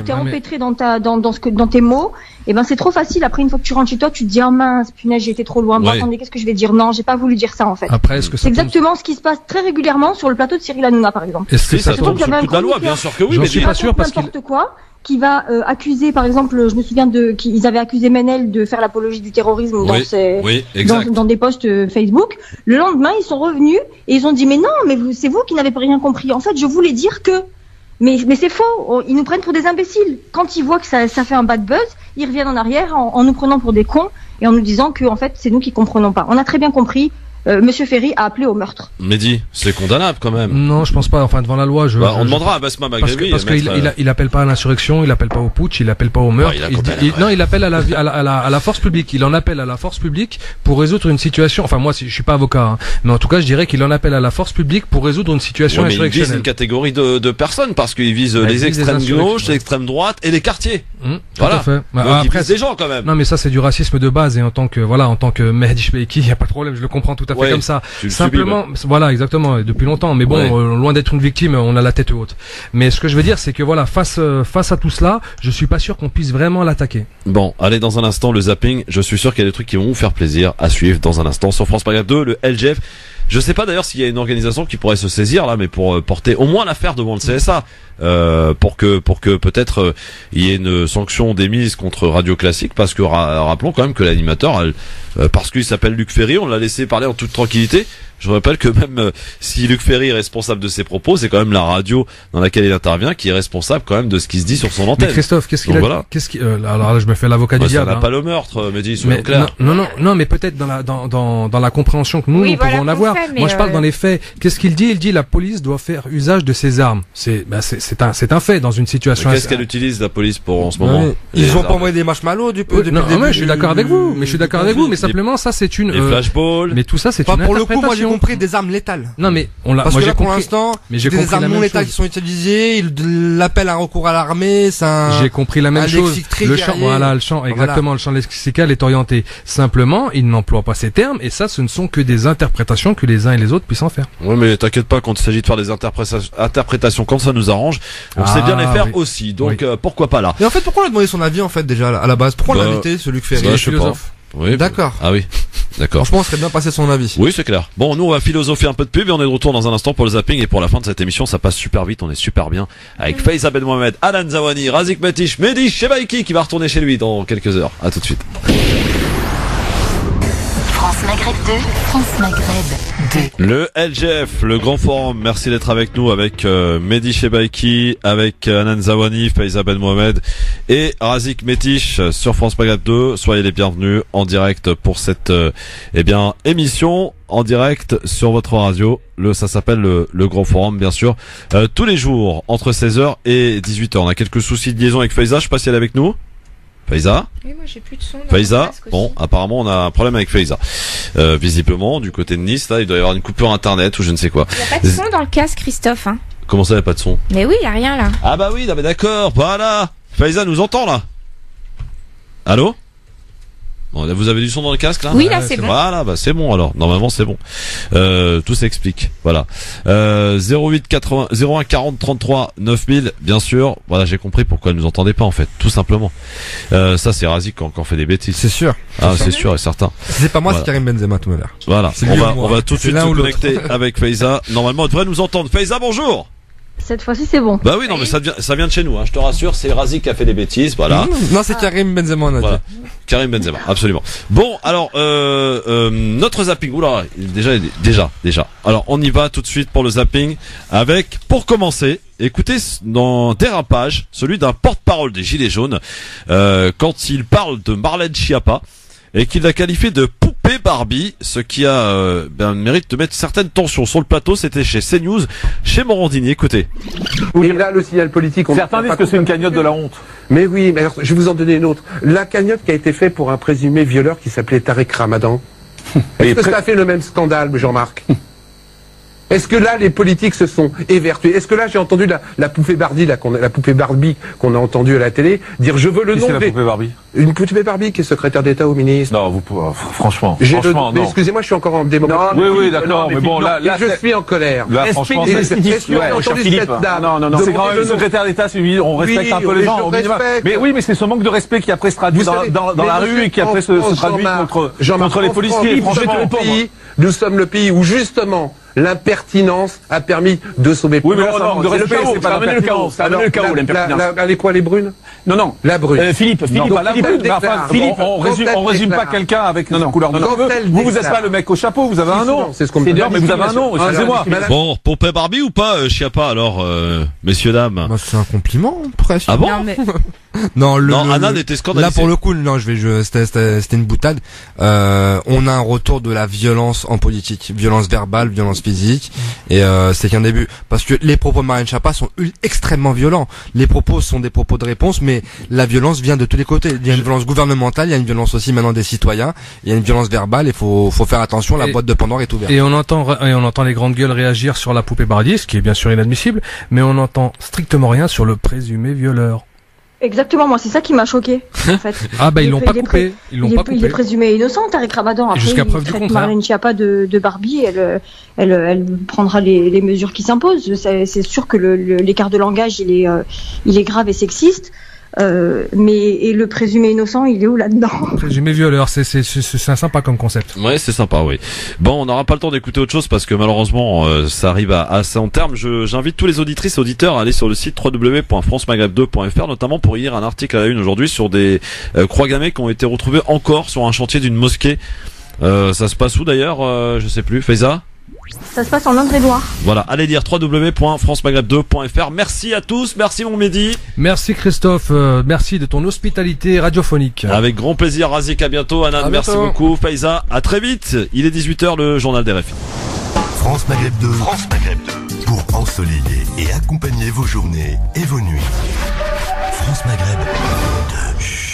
T'es empêtré dans tes mots. Et ben c'est trop facile. Après, une fois que tu rentres chez toi, tu te dis oh mince, punaise, j'ai été trop loin. Bon, attendez, qu'est-ce que je vais dire? Non, j'ai pas voulu dire ça en fait. Après, est-ce que c'est exactement ce qui se passe très régulièrement sur le plateau de Cyril Hanouna, par exemple. Est-ce que ça tombe sous le coup de la loi? Bien sûr que oui, mais je suis pas sûr parce que n'importe quoi. Qui va accuser, par exemple, je me souviens qu'ils avaient accusé Menel de faire l'apologie du terrorisme dans des posts Facebook. Le lendemain, ils sont revenus et ils ont dit mais non, mais c'est vous qui n'avez rien compris. En fait, je voulais dire que. Mais c'est faux. Ils nous prennent pour des imbéciles. Quand ils voient que ça fait un bad buzz, ils reviennent en arrière en nous prenant pour des cons et en nous disant que en fait c'est nous qui comprenons pas. On a très bien compris. Monsieur Ferry a appelé au meurtre. Mehdi, c'est condamnable quand même. Non, je pense pas. Enfin, devant la loi, on demandera à Basma Maghrebi. Parce qu'il appelle pas à l'insurrection, il appelle pas au putsch, il appelle pas au meurtre. Il appelle à la force publique. Il en appelle à la force publique pour résoudre une situation. Enfin, moi, je suis pas avocat, hein, mais en tout cas, je dirais qu'il en appelle à la force publique pour résoudre une situation insurrectionnelle. Il vise une catégorie de personnes parce qu'il vise les extrêmes gauche, les extrêmes droite et les quartiers. Voilà. Tout à fait. Après, des gens quand même. Non, mais ça, c'est du racisme de base et en tant que Mehdi Chbeiki, y a pas de problème, je le comprends tout à fait comme ça. Simplement, voilà, exactement, depuis longtemps. Mais bon, loin d'être une victime, on a la tête haute. Mais ce que je veux dire, c'est que voilà, face à tout cela, je suis pas sûr qu'on puisse vraiment l'attaquer. Bon, allez, dans un instant, le zapping. Je suis sûr qu'il y a des trucs qui vont vous faire plaisir à suivre dans un instant sur France Maghreb 2, le LGF. Je sais pas d'ailleurs s'il y a une organisation qui pourrait se saisir là, mais pour porter au moins l'affaire devant le CSA, pour que peut-être il y ait une sanction démise contre Radio Classique, parce que rappelons quand même que l'animateur, parce qu'il s'appelle Luc Ferry, on l'a laissé parler en toute tranquillité. Je rappelle que même si Luc Ferry est responsable de ses propos, c'est quand même la radio dans laquelle il intervient qui est responsable quand même de ce qui se dit sur son antenne. Mais Christophe, qu'est-ce qu'il a voilà. Alors là, je me fais l'avocat du diable. Ça n'a pas le meurtre, mais soyons clairs. Non, mais peut-être dans la compréhension que nous pouvons en avoir. Moi, je parle dans les faits. Qu'est-ce qu'il dit? Il dit la police doit faire usage de ses armes. C'est un fait dans une situation. Qu'est-ce qu'elle utilise la police pour en ce moment? Ils ont pas envoyé des marshmallows du peu. Non, mais je suis d'accord avec vous. Mais simplement ça, c'est une. Les flashballs. Mais tout ça, c'est une interprétation. Compris des armes létales. Non mais on l'a. Parce moi que là, j'ai pour l'instant, des armes non létales qui sont utilisées, l'appel à recours à l'armée, j'ai compris la même chose. Le champ, exactement, le champ lexical est orienté. Simplement, il n'emploie pas ces termes et ça, ce ne sont que des interprétations que les uns et les autres puissent en faire. Oui, mais t'inquiète pas, quand il s'agit de faire des interprétations quand ça nous arrange, on sait bien les faire aussi. Donc pourquoi pas là. Et en fait, pourquoi on a demandé son avis en fait déjà à la base? Pourquoi on l'a invité, ce Luc Ferry, philosophe? Oui, d'accord. Ah oui, d'accord. Franchement, on serait bien passé son avis. Oui, c'est clair. Bon, nous, on va philosopher un peu de pub et on est de retour dans un instant pour le zapping et pour la fin de cette émission. Ça passe super vite, on est super bien avec Faiza Ben Mohamed, Alan Zawani, Razik Matish, Mehdi Chbeiki qui va retourner chez lui dans quelques heures. À tout de suite. France Maghreb 2, France Maghreb 2. Le LGF, le grand forum, merci d'être avec nous avec Mehdi Chbeiki, avec Anan Zawani, Faiza Ben Mohamed et Razik Metish sur France Maghreb 2. Soyez les bienvenus en direct pour cette émission en direct sur votre radio. Ça s'appelle le grand forum, bien sûr. Tous les jours entre 16h et 18h. On a quelques soucis de liaison avec Faiza, je sais pas si elle est avec nous. Faiza? Oui, moi j'ai plus de son. Faiza? Bon, apparemment on a un problème avec Faiza. Visiblement, du côté de Nice, là, il doit y avoir une coupure internet ou je ne sais quoi. Il n'y a pas de son dans le casque, Christophe, hein. Comment ça, il n'y a pas de son? Mais oui, il n'y a rien là. Ah bah oui, mais d'accord, voilà. Faiza nous entend là. Allô? Bon, là, vous avez du son dans le casque là? Oui, là c'est bon. Voilà, bah c'est bon alors. Normalement c'est bon. Tout s'explique. Voilà. 01 40 33 9000, bien sûr. Voilà, j'ai compris pourquoi elle nous entendait pas en fait, tout simplement. Ça c'est Razik qui a encore fait des bêtises. C'est sûr. Ah, c'est sûr et certain. C'est pas moi, voilà. C'est Karim Benzema tout à l'heure. Voilà. On va tout de suite se connecter avec Faiza. Normalement, elle devrait nous entendre. Faiza, bonjour. Cette fois-ci, c'est bon. Bah oui, non, mais ça vient de chez nous, hein. Je te rassure, c'est Razik qui a fait des bêtises, voilà. Non, c'est Karim Benzema, on a dit. Karim Benzema, absolument. Bon, alors, notre zapping, oula, déjà. Alors, on y va tout de suite pour le zapping avec, pour commencer, écoutez, dans Dérapage, celui d'un porte-parole des Gilets jaunes, quand il parle de Marlène Schiappa. et qu'il a qualifié de poupée Barbie, ce qui a mérite de mettre certaines tensions sur le plateau. C'était chez CNews, chez Morandini. Écoutez. Et là, le signal politique... Certains disent que c'est une cagnotte de la honte. Mais oui, mais alors, je vais vous en donner une autre. La cagnotte qui a été faite pour un présumé violeur qui s'appelait Tarek Ramadan. Est-ce que ça a fait le même scandale, Jean-Marc? Est-ce que là, les politiques se sont évertués? Est-ce que là, j'ai entendu la poupée Barbie, la poupée Barbie qu'on a entendue à la télé, dire je veux le nom de la poupée Barbie? Une poupée Barbie qui est secrétaire d'État au ministre. Non, vous pouvez, franchement, mais excusez-moi, je suis encore en démocratie. Oui, d'accord, mais bon, là, je suis en colère. Là, franchement, est-ce que vous avez entendu cette dame? Non, c'est quand même le secrétaire d'État, on respecte un peu les gens au minimum. Mais oui, mais c'est ce manque de respect qui après se traduit dans la rue et qui après se traduit contre les policiers. Franchement, nous sommes le pays où justement l'impertinence a permis de sauver. Oui, mais là, ça manque de respect, c'est pas le chaos. Ça a amené le chaos, l'impertinence. Elle est quoi, les brunes? Non. La brune. Philippe, on résume pas quelqu'un avec une couleur de cheveux. Vous êtes pas le mec au chapeau, vous avez un nom. C'est ce qu'on me dit. Mais vous avez un nom, excusez-moi. Bon, poupée Barbie ou pas, Chiappa, alors, messieurs, dames? C'est un compliment, presque. Ah bon? Non, Anna était scandalisée. Là, pour le coup, non, c'était une boutade. On a un retour de la violence en politique. Violence verbale, violence physique. Et, c'est qu'un début. Parce que les propos de Marlène Schiappa sont extrêmement violents. Les propos sont des propos de réponse, mais la violence vient de tous les côtés. Il y a une violence gouvernementale, il y a une violence aussi maintenant des citoyens. Il y a une violence verbale, il faut faire attention, la boîte de Pandore est ouverte. Et on entend les grandes gueules réagir sur la poupée Barbie, ce qui est bien sûr inadmissible, mais on n'entend strictement rien sur le présumé violeur. Exactement, moi c'est ça qui m'a choqué en fait. Ah bah ils l'ont pas coupé. Il est présumé innocent, Tarek Ramadan. Après, jusqu'à preuve du contraire. Marlène Schiappa de Barbie, elle prendra les mesures qui s'imposent. C'est sûr que l'écart de langage il est grave et sexiste. Mais le présumé innocent, il est où là-dedans? Présumé violeur, c'est sympa comme concept. Ouais, c'est sympa, oui. Bon, on n'aura pas le temps d'écouter autre chose parce que malheureusement, ça arrive à son terme. J'invite tous les auditrices et auditeurs à aller sur le site www.francemaghreb2.fr, notamment pour y lire un article à la une aujourd'hui sur des croix gammées qui ont été retrouvées encore sur un chantier d'une mosquée. Ça se passe où d'ailleurs? Je sais plus. Faiza? Ça se passe en Indre-et-Loire. Voilà, allez lire www.francemaghreb2.fr. Merci à tous, merci mon Mehdi. Merci Christophe, merci de ton hospitalité radiophonique. Avec grand plaisir, Razik, à bientôt. Anan, merci beaucoup. Faiza, à très vite. Il est 18h, le journal des RFI. France Maghreb 2. Pour ensoleiller et accompagner vos journées et vos nuits. France Maghreb 2.